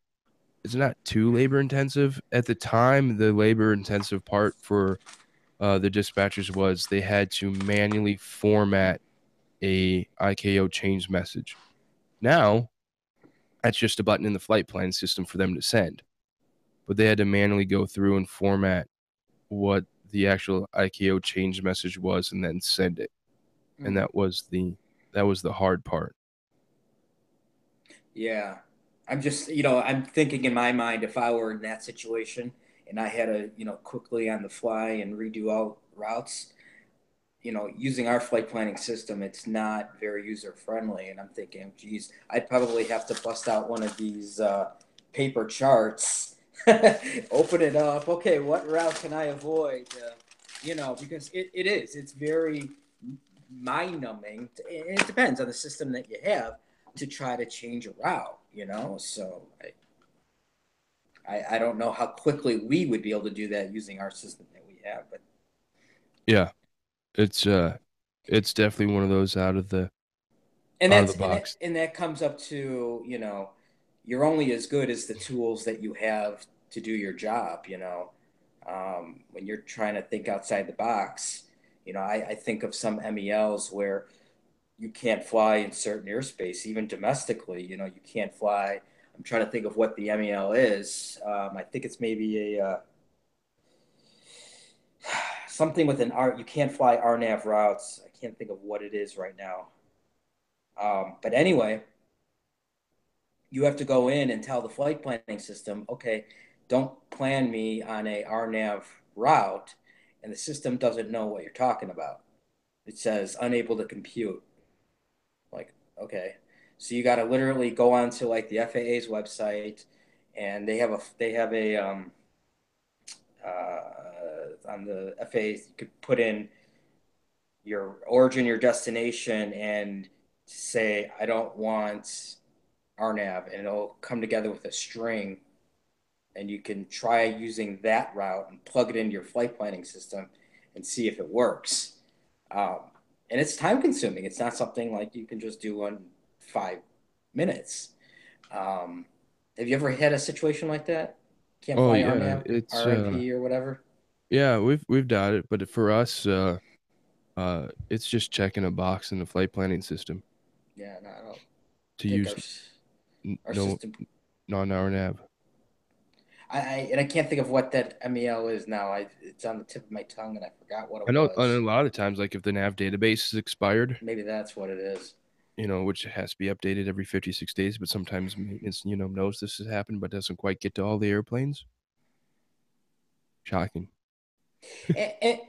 too labor intensive. At the time, the labor intensive part for the dispatchers was they had to manually format a ICAO change message. Now, that's just a button in the flight plan system for them to send. But they had to manually go through and format what the actual ICAO change message was and then send it. And Mm. that was the hard part. Yeah. I'm thinking in my mind, if I were in that situation and I had to, quickly on the fly and redo all routes, using our flight planning system, it's not very user friendly. And I'm thinking, geez, I'd probably have to bust out one of these paper charts Open it up. Okay, what route can I avoid? Because it's very mind numbing. And it depends on the system that you have to try to change a route, So I don't know how quickly we would be able to do that using our system that we have, but Yeah, it's it's definitely one of those and out of the that's and that box. and that comes up to you're only as good as the tools that you have to do your job. When you're trying to think outside the box, I think of some MELs where you can't fly in certain airspace, even domestically. You can't fly. I'm trying to think of what the MEL is. I think it's maybe a something with an R. You can't fly RNAV routes. I can't think of what it is right now. But anyway, you have to go in and tell the flight planning system, okay, don't plan me on a RNAV route, and the system doesn't know what you're talking about. It says unable to compute. Like, okay, so you got to literally go onto like the FAA's website, and they have a on the FAA you could put in your origin, your destination, and say I don't want RNAV, and it'll come together with a string, and you can try using that route and plug it into your flight planning system and see if it works. Um, and it's time consuming. It's not something like you can just do in 5 minutes. Um, have you ever had a situation like that? Can't Oh fly yeah, RNAV, it's RNP, or whatever? yeah, we've done it, but for us it's just checking a box in the flight planning system Yeah, no, I don't to think use our no system. non-RNAV. And I can't think of what that MEL is now. It's on the tip of my tongue, and I forgot what I it know, and a was. lot of times, like if the nav database is expired, Maybe that's what it is. which has to be updated every 56 days, but sometimes maintenance, knows this has happened, but doesn't quite get to all the airplanes. Shocking.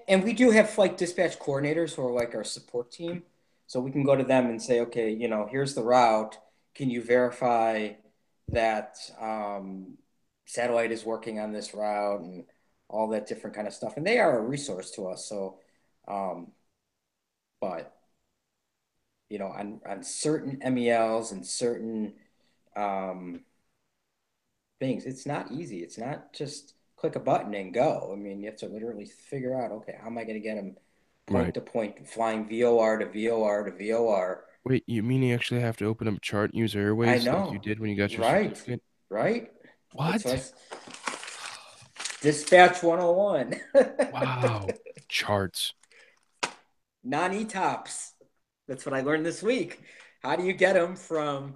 And we do have flight dispatch coordinators who are like our support team. So we can go to them and say, okay, here's the route. Can you verify that satellite is working on this route and all that different kind of stuff? And they are a resource to us. So, um, but on certain MELs and certain um, things. It's not easy. It's not just click a button and go. I mean, you have to literally figure out, okay, how am I going to get them point Right. to point, flying VOR to VOR to VOR? Wait, you mean you actually have to open up a chart and use I airways like you know, did when you got your right, certificate? right. That's What? what Dispatch 101. Wow. Charts. Non-ETOPS. That's what I learned this week. How do you get them from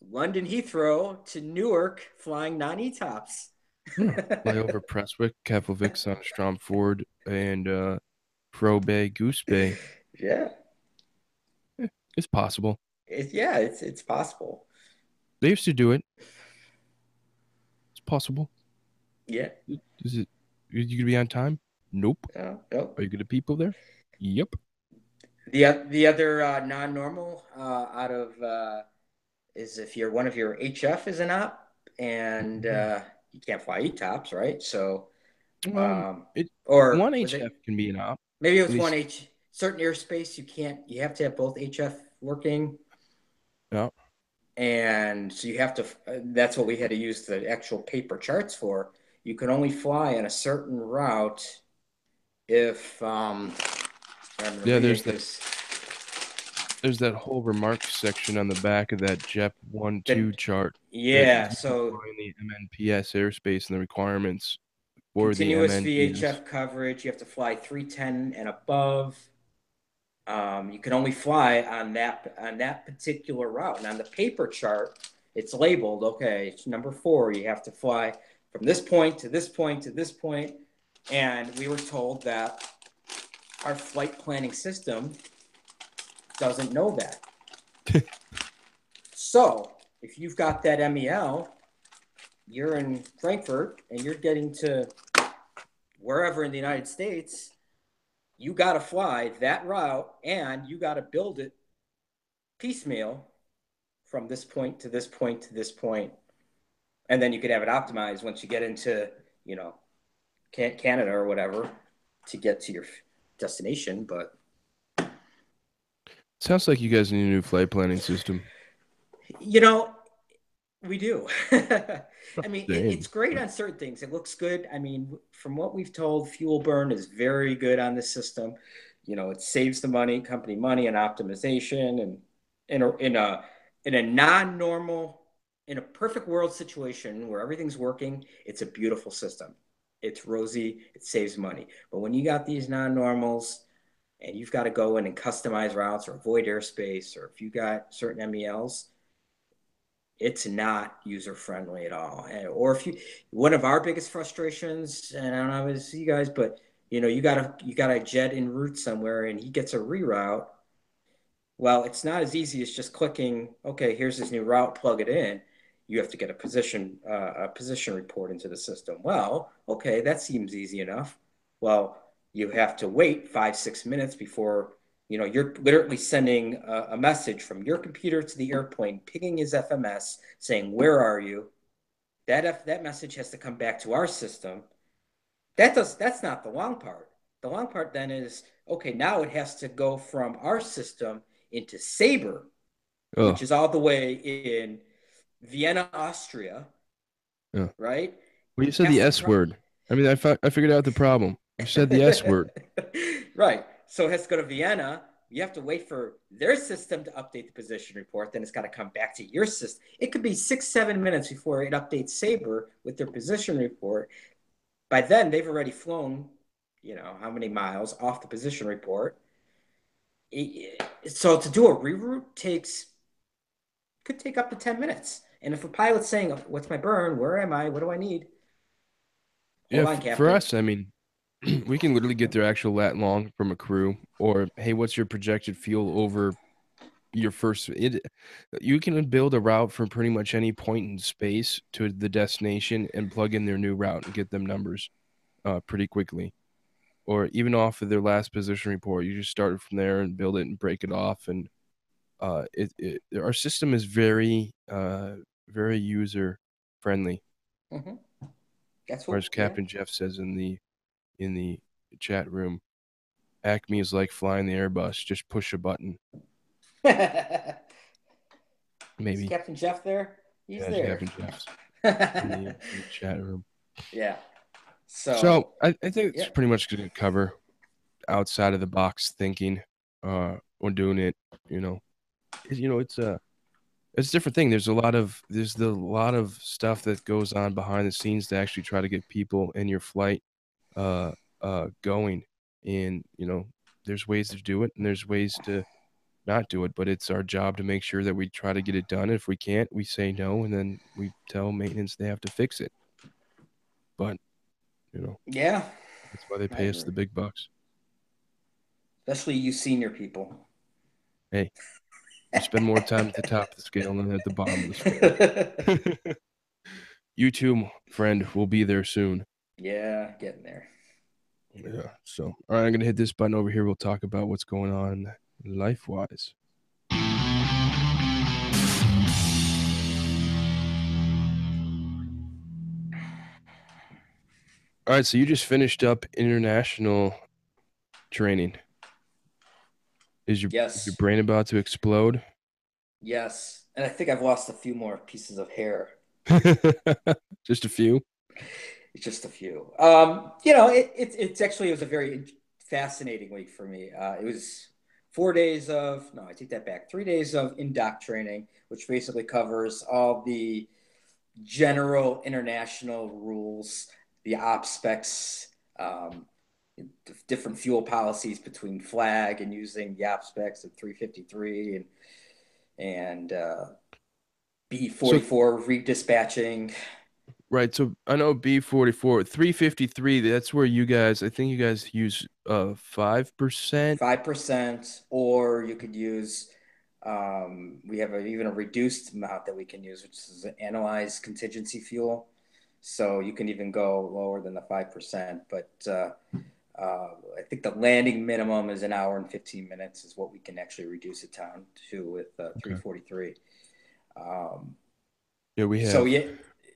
London Heathrow to Newark flying non-ETOPS? Yeah. Fly over Prestwick, Keflavik, Sandstrom, Ford, and Pro Bay, Goose Bay. Yeah, Eh, it's possible. it's possible. They used to do it. It's possible. Yeah. Is it? You gonna be on time? Nope. No. Are you gonna people there? Yep. The other non-normal out of is if you're one of your HF is an op and you can't fly ETOPS, right? So Um, it or one was HF it can be an op. maybe it At was one least, H certain airspace you have to have both HF working, yeah. and so you have to that's what we had to use the actual paper charts for. You can only fly on a certain route if I'm going to Yeah, read it because there's that whole remarks section on the back of that JEP 1-2 that chart that yeah, you can so find the MNPS airspace and the requirements for the continuous MNPS. VHF coverage. You have to fly 310 and above. You can only fly on that particular route. And on the paper chart, it's labeled, okay, it's number 4. You have to fly from this point to this point to this point. And we were told that our flight planning system doesn't know that. So if you've got that MEL, you're in Frankfurt and you're getting to wherever in the United States, you got to fly that route and you got to build it piecemeal from this point to this point to this point. and then you could have it optimized once you get into, you know, Canada or whatever to get to your destination. But Sounds like you guys need a new flight planning system. you know, we do. I mean, it's Same. great on certain things. It looks good. I mean, from what we've told, fuel burn is very good on this system. You know, it saves the money, company money, and optimization. And in a non-normal, in a perfect world situation where everything's working, it's a beautiful system. It's rosy. It saves money. But when you got these non-normals and you've got to go in and customize routes or avoid airspace, or if you got certain MELs, it's not user friendly at all. Or if you, one of our biggest frustrations, and I don't know if it's you guys, but you got a jet en route somewhere and he gets a reroute. Well, it's not as easy as just clicking, okay, here's this new route, plug it in. You have to get a position report into the system. Well, okay, that seems easy enough. Well, you have to wait 5, 6 minutes before, you're literally sending a message from your computer to the airplane, pinging his FMS, saying, "Where are you?" That message has to come back to our system. That's not the long part. The long part then is, okay, now it has to go from our system into Sabre, which Oh, is all the way in Vienna, Austria, yeah. right? Well, you said the Has to S word. I mean, I figured out the problem. You said the S word. Right. So it has to go to Vienna. You have to wait for their system to update the position report. Then it's got to come back to your system. It could be 6, 7 minutes before it updates Sabre with their position report. By then, they've already flown, how many miles off the position report. So to do a reroute could take up to 10 minutes. And if a pilot's saying, "What's my burn? Where am I? What do I need?" Yeah, Hold on, for Captain. us, I mean, we can literally get their actual lat long from a crew, or hey, what's your projected fuel over your first? You can build a route from pretty much any point in space to the destination and plug in their new route and get them numbers pretty quickly. Or even off of their last position report, you just start from there and build it and break it off. And our system is very user friendly, Mm-hmm. That's or what, as yeah. Captain Jeff says in the chat room. Acme is like flying the Airbus. Just push a button. Is Maybe. Captain Jeff there? He's Yeah, it's there. Captain Jeff's in the chat room. Yeah. So So, I think it's yeah. pretty much going to cover outside of the box thinking when doing it. You know, it's a different thing. There's a lot of stuff that goes on behind the scenes to actually try to get people in your flight uh going. And there's ways to do it and there's ways to not do it, but it's our job to make sure that we try to get it done. If we can't, we say no, and then we tell maintenance they have to fix it. But, you know, Yeah, that's why they I pay us agree. the big bucks. Especially you senior people. Hey, we spend more time at the top of the scale than at the bottom of the scale. You too, friend, will be there soon. Yeah, getting there. Yeah. So, all right, I'm gonna hit this button over here. We'll talk about what's going on life wise. All right, so you just finished up international training. Is your Yes, brain about to explode? yes. And I think I've lost a few more pieces of hair. Just a few. It's just a few. It was a very fascinating week for me. It was 4 days of, no, I take that back, 3 days of in-dock training, which basically covers all the general international rules, the op specs, different fuel policies between flag and using the op specs of 353 and So B44 redispatching. right, so I know B44, 353, that's where I think you guys use 5%. 5%, or you could use, we have even a reduced amount that we can use, which is an analyzed contingency fuel. So you can even go lower than the 5%. But I think the landing minimum is an hour and 15 minutes is what we can actually reduce it down to with Okay. 343. Um, Yeah, we so have yeah,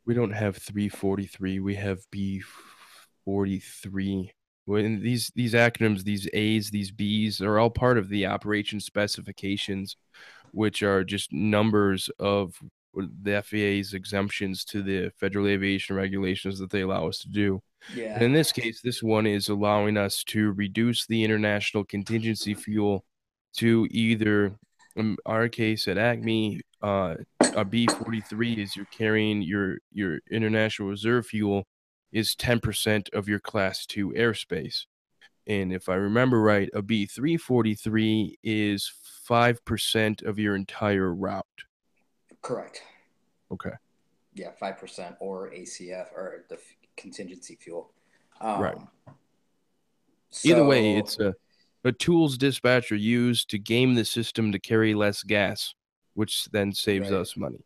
We don't have 343. We have B43. When these acronyms, these A's, these B's are all part of the operation specifications, which are just numbers of the FAA's exemptions to the federal aviation regulations that they allow us to do. And Yeah. in this case, this one is allowing us to reduce the international contingency fuel to either, in our case at Acme, a B43 is you're carrying your international reserve fuel is 10% of your class 2 airspace. And if I remember right, a B343 is 5% of your entire route. Correct. Okay. Yeah, 5% or ACF or the contingency fuel. Right. Um, Either way, so it's a tools dispatcher used to game the system to carry less gas, which then saves right. us money.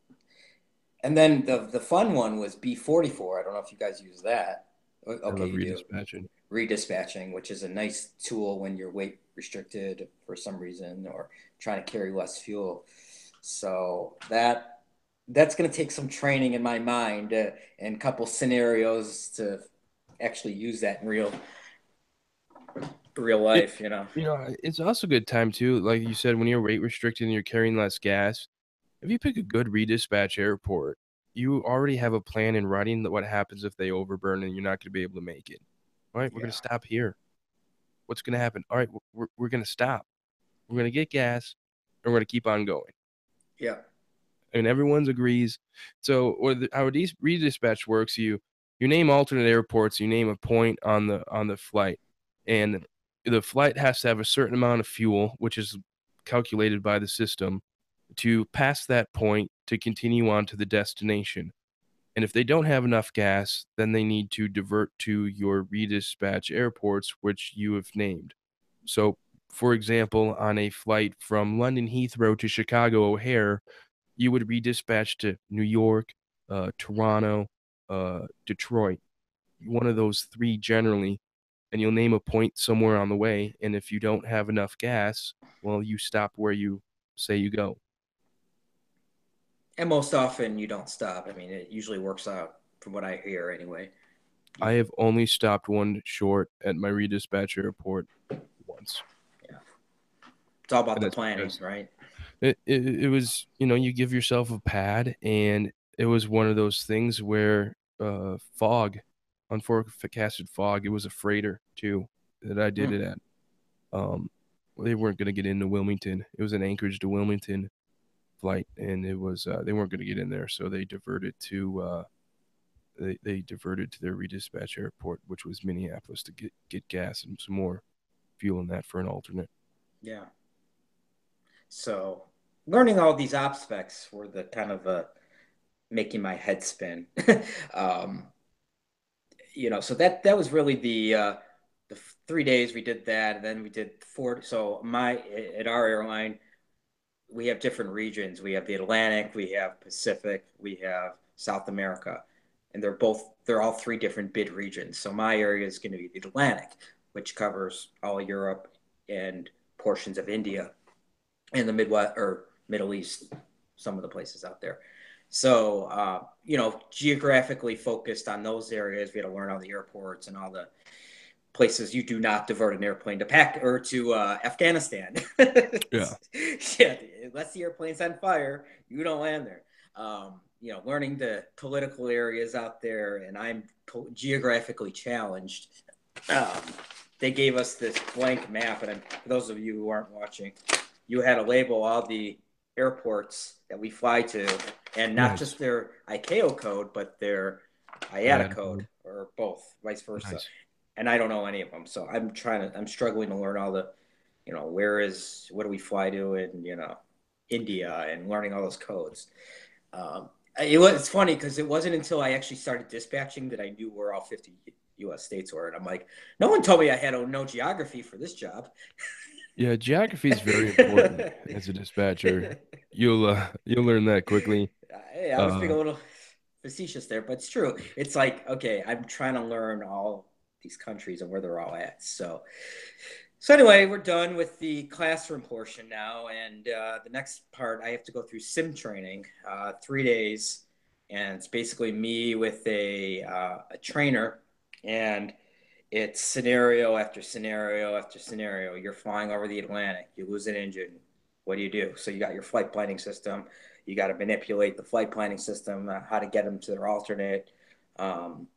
And then the fun one was B44. I don't know if you guys use that. I Okay, love you do. redispatching. Redispatching, which is a nice tool when you're weight restricted for some reason or trying to carry less fuel. So that's going to take some training in my mind and a couple scenarios to actually use that in real It, life. You know. it's also a good time too. Like you said, when you're weight restricted and you're carrying less gas, if you pick a good redispatch airport, you already have a plan in writing that what happens if they overburn and you're not going to be able to make it. All right, we're going Yeah. to stop here. What's going to happen? All right, we're going to stop. We're going to get gas and we're going to keep on going. Yeah. And everyone's agrees. So, how redispatch works, you name alternate airports, you name a point on the flight, and the flight has to have a certain amount of fuel, which is calculated by the system, to pass that point to continue on to the destination. And if they don't have enough gas, then they need to divert to your redispatch airports, which you have named. So, for example, on a flight from London Heathrow to Chicago O'Hare, you would redispatch to New York, Toronto, Detroit, one of those three generally, and you'll name a point somewhere on the way. And if you don't have enough gas, well, you stop where you say you go. And most often you don't stop. I mean, it usually works out from what I hear anyway. I You, have only stopped one short at my redispatch airport once. yeah. It's all about And the that's planning, because right? it was, you give yourself a pad, and it was one of those things where fog, unforecasted fog, it was a freighter too that I did Hmm. it at. Um, they weren't going to get into Wilmington. It was an Anchorage to Wilmington flight, and it was they weren't going to get in there, so they diverted to their redispatch airport, which was Minneapolis, to get gas and some more fuel in that for an alternate. Yeah. So learning all these op specs were the kind of making my head spin. um, so that was really the 3 days we did that, and then we did four. So my at our airline, we have different regions. We have the Atlantic, we have Pacific, we have South America, and they're all three different bid regions. So my area is going to be the Atlantic, which covers all Europe and portions of India and the Midwest or Middle East, some of the places out there. So, geographically focused on those areas, we had to learn all the airports and all the places you do not divert an airplane to Afghanistan. Yeah. Yeah, unless the airplane's on fire, you don't land there. Learning the political areas out there, and I'm geographically challenged. Um, they gave us this blank map, and for those of you who aren't watching, you had to label all the airports that we fly to, and not Nice. just their ICAO code, but their IATA IATA code, code. or both, vice versa. Nice. And I don't know any of them, so I'm struggling to learn all the, what do we fly to in, India, and learning all those codes. It's funny because it wasn't until I actually started dispatching that I knew where all 50 U.S. states were, and I'm like, no one told me I had to know geography for this job. Yeah, geography is very important as a dispatcher. You'll learn that quickly. Hey, I was being Uh, a little facetious there, but it's true. It's like, okay, I'm trying to learn all these countries and where they're all at. So anyway, we're done with the classroom portion now, and the next part I have to go through sim training, 3 days, and it's basically me with a trainer, and it's scenario after scenario after scenario. You're flying over the Atlantic, you lose an engine. What do you do? So you got your flight planning system. You got to manipulate the flight planning system, how to get them to their alternate. Um,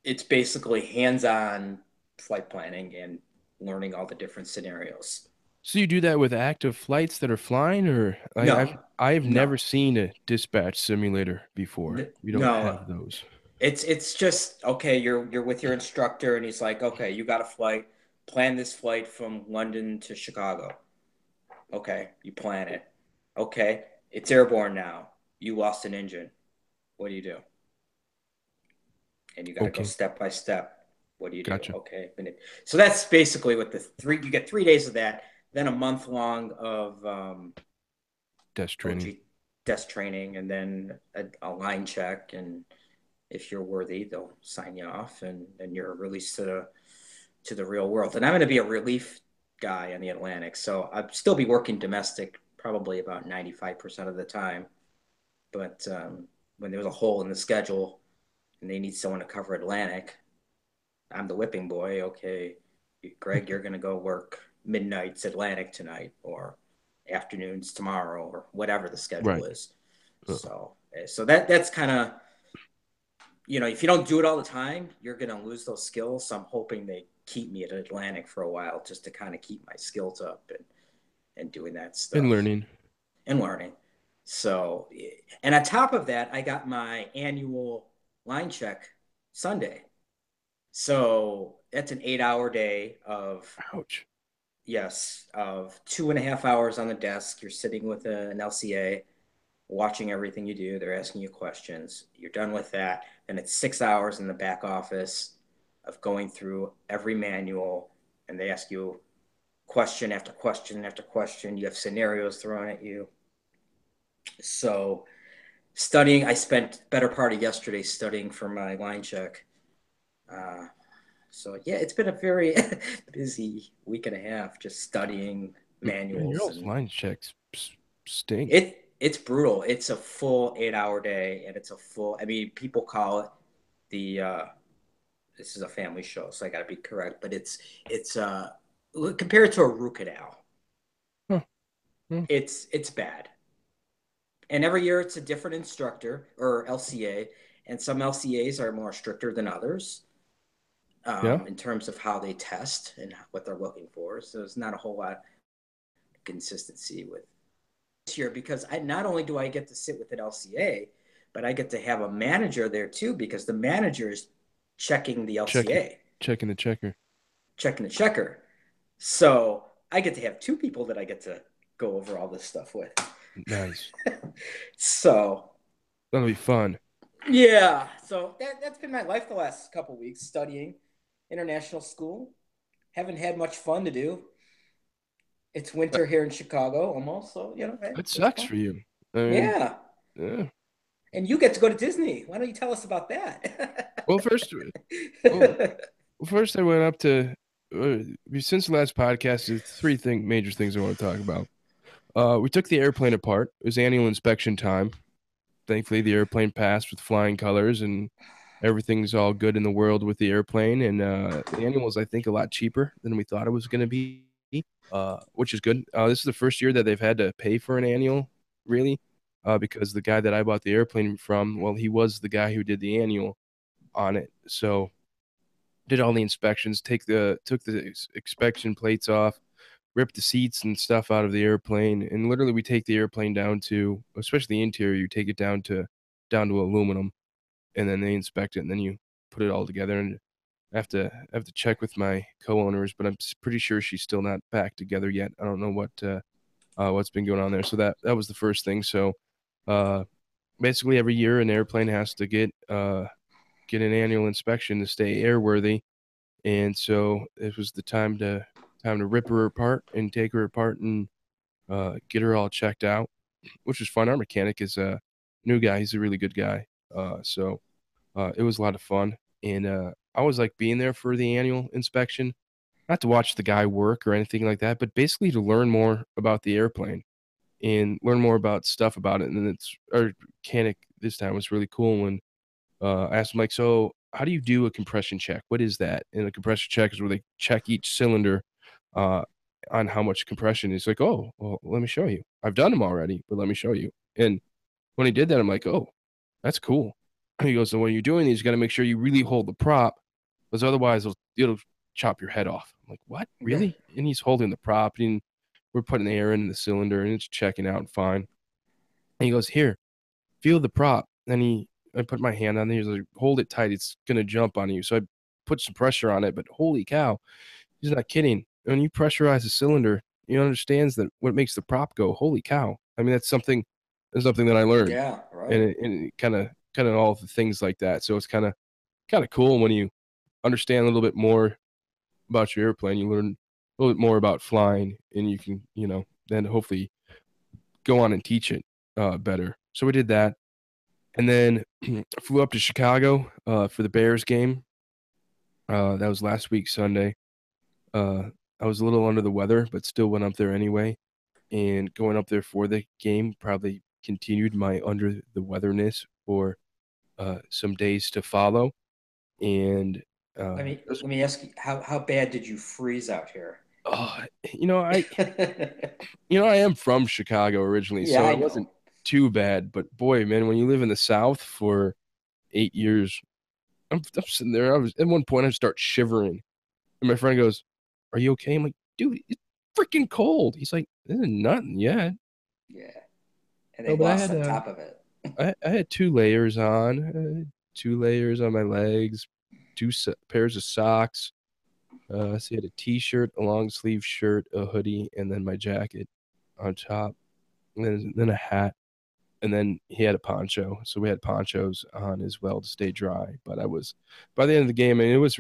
it's basically hands-on flight planning and learning all the different scenarios. So you do that with active flights that are flying, or No, I've no, never seen a dispatch simulator before. We don't no. have those. It's just okay. You're with your instructor, and he's like, okay, you got a flight. Plan this flight from London to Chicago. Okay, you plan it. Okay, it's airborne now. You lost an engine. What do you do? And you got to go Okay, step by step. What do you do? gotcha. Okay, so that's basically what the three. You get 3 days of that, then a month long of Desk training. OG desk training, and then a line check. And if you're worthy, they'll sign you off, and then you're released to the real world. And I'm going to be a relief guy in the Atlantic, so I'll still be working domestic probably about 95% of the time. But when there's a hole in the schedule and they need someone to cover Atlantic, I'm the whipping boy. Okay, Greg, you're going to go work midnights Atlantic tonight, or afternoons tomorrow, or whatever the schedule Right. is. Uh, So that's kind of, if you don't do it all the time, you're going to lose those skills. So I'm hoping they keep me at Atlantic for a while just to kind of keep my skills up and doing that and stuff learning. and learning. So, and on top of that, I got my annual line check Sunday. So that's an 8 hour day of, Ouch. yes, of 2.5 hours on the desk. You're sitting with an LCA, watching everything you do. They're asking you questions. You're done with that. Then it's 6 hours in the back office of going through every manual, and they ask you question after question after question. You have scenarios thrown at you. So studying, I spent better part of yesterday studying for my line check. Uh, so yeah, it's been a very busy week and a half just studying Man, your manuals, old and line checks stink. it's brutal. It's a full 8 hour day, and it's a full. I mean, people call it the. This is a family show, so I got to be correct, but it's compared to a root canal, Huh. Hmm. it's bad. And every year it's a different instructor or LCA, and some LCAs are more stricter than others Yeah. in terms of how they test and what they're looking for. So there's not a whole lot of consistency with this year, because I not only do I get to sit with an LCA, but I get to have a manager there too, because the manager is checking the Checking LCA, checking the checker. checking the checker. So I get to have two people that I get to go over all this stuff with. Nice. So That'll be fun. yeah, so that's been my life the last couple weeks, studying international school. Haven't had much fun to do. It's That, winter here in Chicago almost, so hey, that it's sucks fun. for you. I mean, Yeah, yeah. and you get to go to Disney. Why don't you tell us about that? Well, well, first I went up to uh, since the last podcast. There's major things I want to talk about. We took the airplane apart. It was annual inspection time. Thankfully, the airplane passed with flying colors, and everything's all good in the world with the airplane. And the annual was, I think, a lot cheaper than we thought it was going to be, which is good. This is the first year that they've had to pay for an annual, really, because the guy that I bought the airplane from, well, he was the guy who did the annual on it. So did all the inspections, took the inspection plates off, ripped the seats and stuff out of the airplane, and literally we take the airplane down to, especially the interior, you take it down to aluminum, and then they inspect it, and then you put it all together. And I have to check with my co-owners, but I'm pretty sure she's still not back together yet. I don't know what's been going on there. So that was the first thing. So uh, basically every year an airplane has to get an annual inspection to stay airworthy, and so it was the time to rip her apart and take her apart and get her all checked out, which was fun. Our mechanic is a new guy; he's a really good guy. So it was a lot of fun, and I was like being there for the annual inspection, not to watch the guy work or anything like that, but basically to learn more about the airplane. and learn more about stuff about it. And then our mechanic this time was really cool when I asked him like, so how do you do a compression check? What is that? And a compression check is where they check each cylinder uh, on how much compression. He's like, oh, well, let me show you. I've done them already, but let me show you. And when he did that, I'm like, oh, that's cool. And he goes, so when you're doing these, you got to make sure you really hold the prop, because otherwise it'll chop your head off. I'm like, what? Yeah. Really? And he's holding the prop, and we're putting air in the cylinder, and it's checking out fine. And he goes, here, feel the prop. Then I put my hand on it. He's like, hold it tight. It's going to jump on you. So I put some pressure on it, but holy cow, he's not kidding. When you pressurize a cylinder, you understands that what makes the prop go. Holy cow. I mean, that's something that I learned. Yeah, right. And it kind of all the things like that. So it's kind of cool when you understand a little bit more about your airplane. You learn a little bit more about flying, and you can, then hopefully go on and teach it better. So we did that. And then flew up to Chicago for the Bears game. That was last week, Sunday. I was a little under the weather, but still went up there anyway. And going up there for the game probably continued my under the weatherness for some days to follow. And Let me it was, let me ask you, how bad did you freeze out here? uh, you know, I I am from Chicago originally, Yeah, so I it wasn't know. too bad. But boy, man, when you live in the South for 8 years, I'm sitting there. I was at one point I start shivering, and my friend goes, "Are you okay?" I'm like, "Dude, it's freaking cold." He's like, "This is nothing yet." Yeah, and No, they but lost on top of it. I had 2 layers on, 2 layers on my legs, pairs of socks. So I had a t-shirt, a long sleeve shirt, a hoodie, and then my jacket on top, and then a hat, and then he had a poncho. So we had ponchos on as well to stay dry. But by the end of the game, and it was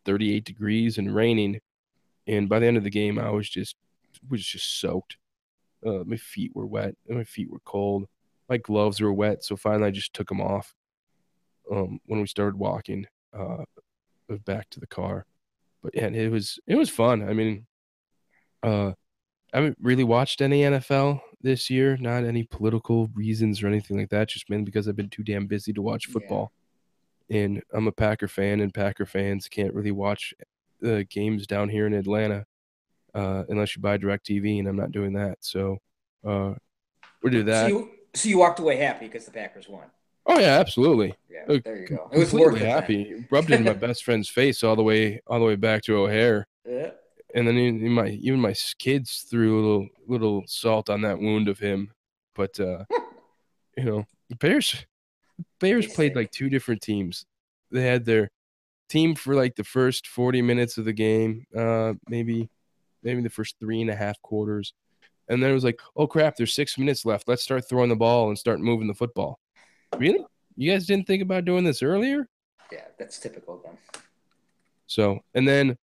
38 degrees and raining, and by the end of the game, I was just soaked. My feet were wet and my feet were cold. My gloves were wet, so finally I just took them off when we started walking uh, back to the car. But yeah, it was fun. I mean, uh, I haven't really watched any NFL this year, not any political reasons or anything like that, just mainly because I've been too damn busy to watch Yeah. football. And I'm a Packer fan, and Packer fans can't really watch the games down here in Atlanta unless you buy DirecTV, and I'm not doing that. So uh, we do So that. you walked away happy because the Packers won. Oh yeah, absolutely. Yeah, there you go. It was Completely worth it then. happy. Rubbed it in my best friend's face all the way back to O'Hare, Yeah. and then even my kids threw a little salt on that wound of him. But the Bears They played like stink. two different teams. They had their team for like the first 40 minutes of the game, maybe the first 3.5 quarters, and then it was like, oh crap, there's 6 minutes left. Let's start throwing the ball and start moving the football. Really? You guys didn't think about doing this earlier? Yeah, that's typical of them. So, and then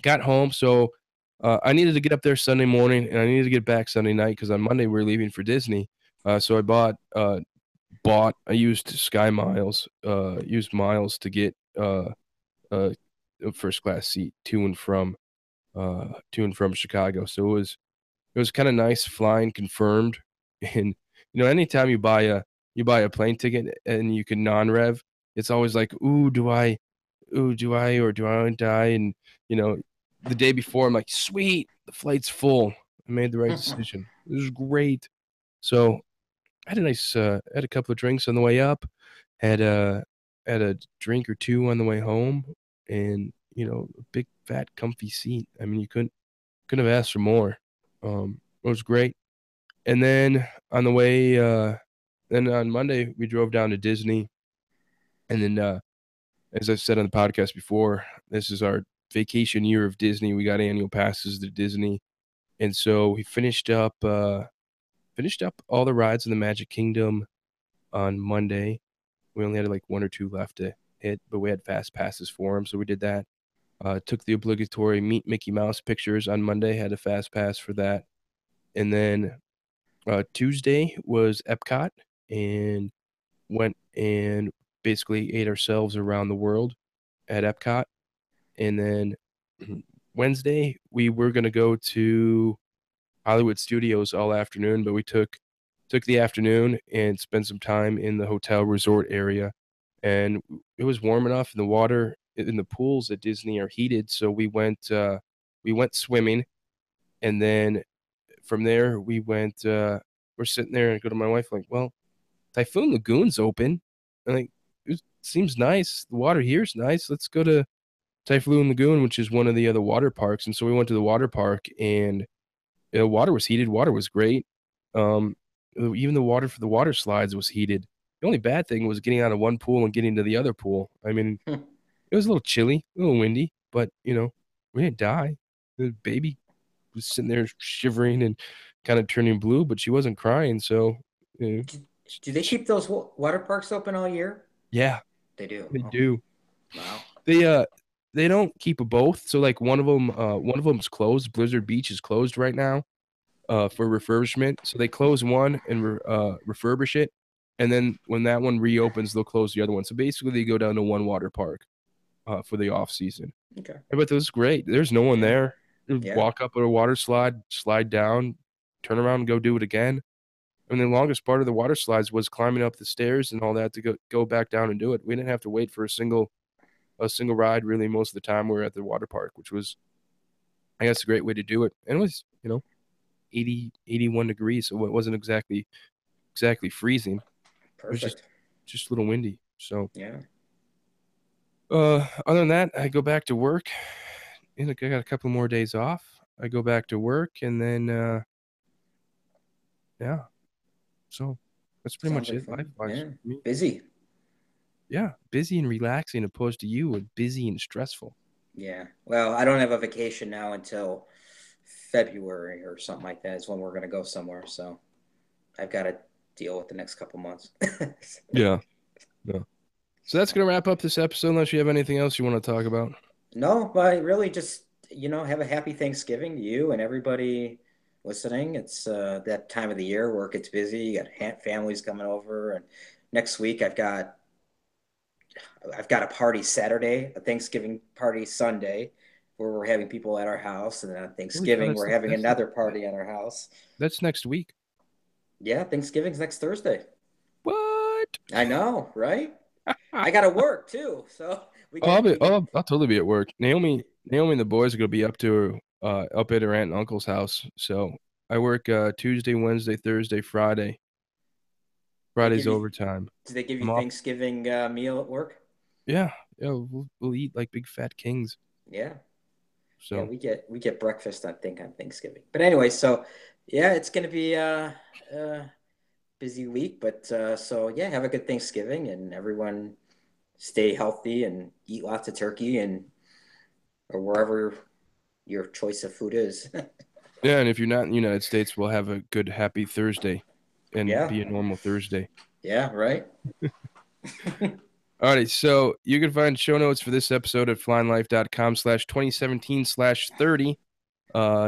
got home. So, I needed to get up there Sunday morning, and I needed to get back Sunday night because on Monday we were leaving for Disney. So I I used Sky Miles, used miles to get a first class seat to and from Chicago. So it was kind of nice flying confirmed. And anytime you buy a plane ticket and you can non-rev, it's always like, ooh, do I or do I die? And you know, the day before, I'm like, sweet, the flight's full. I made the right decision. It was great. So I had a couple of drinks on the way up, had a had a drink or two on the way home, and a big fat comfy seat. I mean, you couldn't have asked for more. It was great. And then on Monday we drove down to Disney, and then as I've said on the podcast before, this is our vacation year of Disney. We got annual passes to Disney, and so we finished up all the rides in the Magic Kingdom on Monday. We only had like one or two left to hit, but we had fast passes for them, so we did that. Took the obligatory Meet Mickey Mouse pictures on Monday. Had a fast pass for that, and then Tuesday was Epcot, and went and basically ate ourselves around the world at Epcot. And then Wednesday, we were going to go to Hollywood Studios all afternoon, but we took the afternoon and spent some time in the hotel resort area, and it was warm enough, and the water in the pools at Disney are heated, so we went swimming, and then from there we're sitting there and I go to my wife like, "Well, Typhoon Lagoon's open." And like, it seems nice. The water here's nice. Let's go to Typhoon Lagoon, which is one of the other water parks. And so we went to the water park and water was heated. Water was great. Um, even the water for the water slides was heated. The only bad thing was getting out of one pool and getting to the other pool. I mean, it was a little chilly, a little windy, but we didn't die. The baby was sitting there shivering and kind of turning blue, but she wasn't crying. So, uh, Do, do they keep those water parks open all year? yeah, They do. they Oh, do. wow. They don't keep both. So like one of them's closed. Blizzard Beach is closed right now for refurbishment. So they close one and refurbish it, and then when that one reopens, they'll close the other one. So basically, they go down to one water park for the off season. Okay. But it was great. There's no one Yeah. there. You Yeah. walk up a water slide, slide down, turn around and go do it again. And the longest part of the water slides was climbing up the stairs and all that to go back down and do it. We didn't have to wait for a single ride really most of the time we were at the water park, which was I guess a great way to do it. And it was, 81 degrees, so it wasn't exactly freezing. It was Perfect. just a little windy. So Yeah. other than that, I go back to work. And I got a couple more days off. I go back to work and then yeah. So that's pretty Sounds much like it fun. life-wise Yeah. for me. Busy. Yeah, busy and relaxing opposed to you with busy and stressful. Yeah. Well, I don't have a vacation now until February or something like that is when we're going to go somewhere. So I've got to deal with the next couple months. Yeah. No. So that's gonna wrap up this episode unless you have anything else you want to talk about. No, but really just, have a happy Thanksgiving to you and everybody listening. It's that time of the year where it gets busy. You got families coming over, and next week I've got a party Saturday, a Thanksgiving party Sunday, where we're having people at our house, and then on Holy cow, Thanksgiving we're having another party at our house. that's next week. Yeah, Thanksgiving's next Thursday. What? I know, right? I got to work too, so we Oh, get we get. I'll totally be at work. Naomi and the boys are gonna be up at her aunt and uncle's house. So I work Tuesday, Wednesday, Thursday, Friday. They Friday's give you overtime. Do they give you I'm off. Thanksgiving meal at work? Yeah, yeah, we'll eat like big fat kings. Yeah. Yeah, So we get breakfast, I think, on Thanksgiving. But anyway, so yeah, it's gonna be a busy week, but so yeah, have a good Thanksgiving, and everyone stay healthy and eat lots of turkey and or wherever your choice of food is. yeah, and if you're not in the United States, we'll have a good happy Thursday and Yeah, be a normal Thursday. yeah, right. Alrighty, so you can find show notes for this episode at flyinlife.com/2017/30.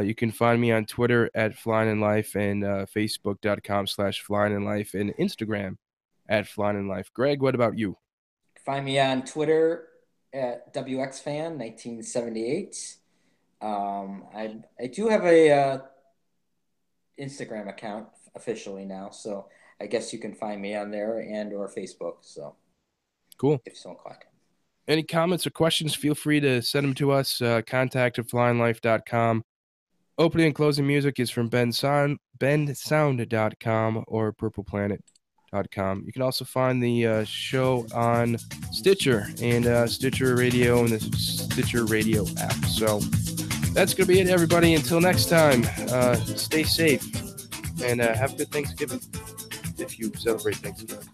You can find me on Twitter at flyinglife and facebook.com/flyinglife and Instagram at flyinglife. Greg, what about you? Find me on Twitter at WXFan1978. I do have a Instagram account officially now, so I guess you can find me on there and or Facebook. So Cool. if so inclined. Any comments or questions, feel free to send them to us. Contact at flyinglife.com. Opening and closing music is from bensound.com or purpleplanet.com. You can also find the show on Stitcher and Stitcher Radio and the Stitcher Radio app. So that's going to be it, everybody. Until next time, stay safe and have a good Thanksgiving if you celebrate Thanksgiving.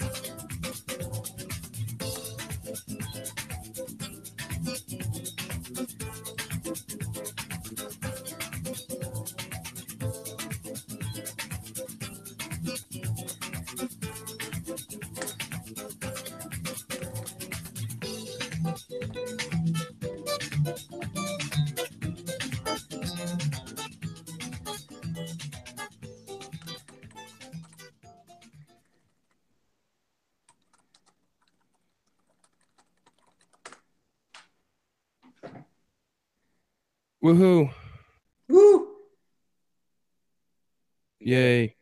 Woohoo! Woo! Yay.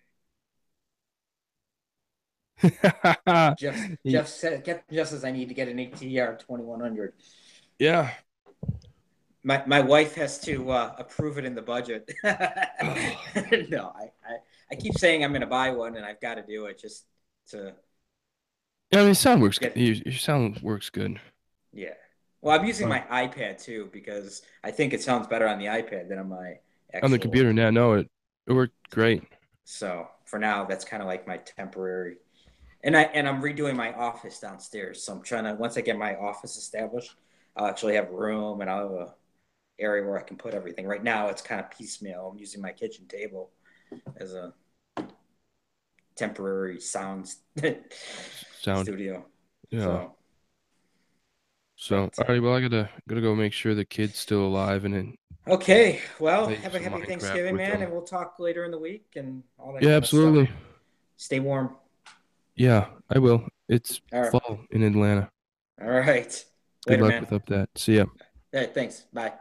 Jeff said, get just as I need to get an ATR 2100. Yeah. My wife has to approve it in the budget. No, I keep saying I'm going to buy one, and I've got to do it just to Yeah, I mean, sound works good. get. Your sound works good. Yeah. Well, I'm using Uh, my iPad too because I think it sounds better on the iPad than on my on the actual. computer now, no, it worked great. So for now, that's kind of like my temporary. And I'm redoing my office downstairs. So I'm trying to once I get my office established, I'll actually have room and I'll have a area where I can put everything. Right now, it's kind of piecemeal. I'm using my kitchen table as a temporary sound Sound. studio. Yeah. So, So, but all right, well, I gotta go make sure the kid's still alive and then okay. Well, play have a some happy Minecraft Thanksgiving, with man, them. and we'll talk later in the week and all that Yeah, kind of stuff. absolutely. Stay warm. Yeah, I will. It's All right. fall in Atlanta. All right. Good Later, luck man. with up that. See ya. Hey, thanks. Bye.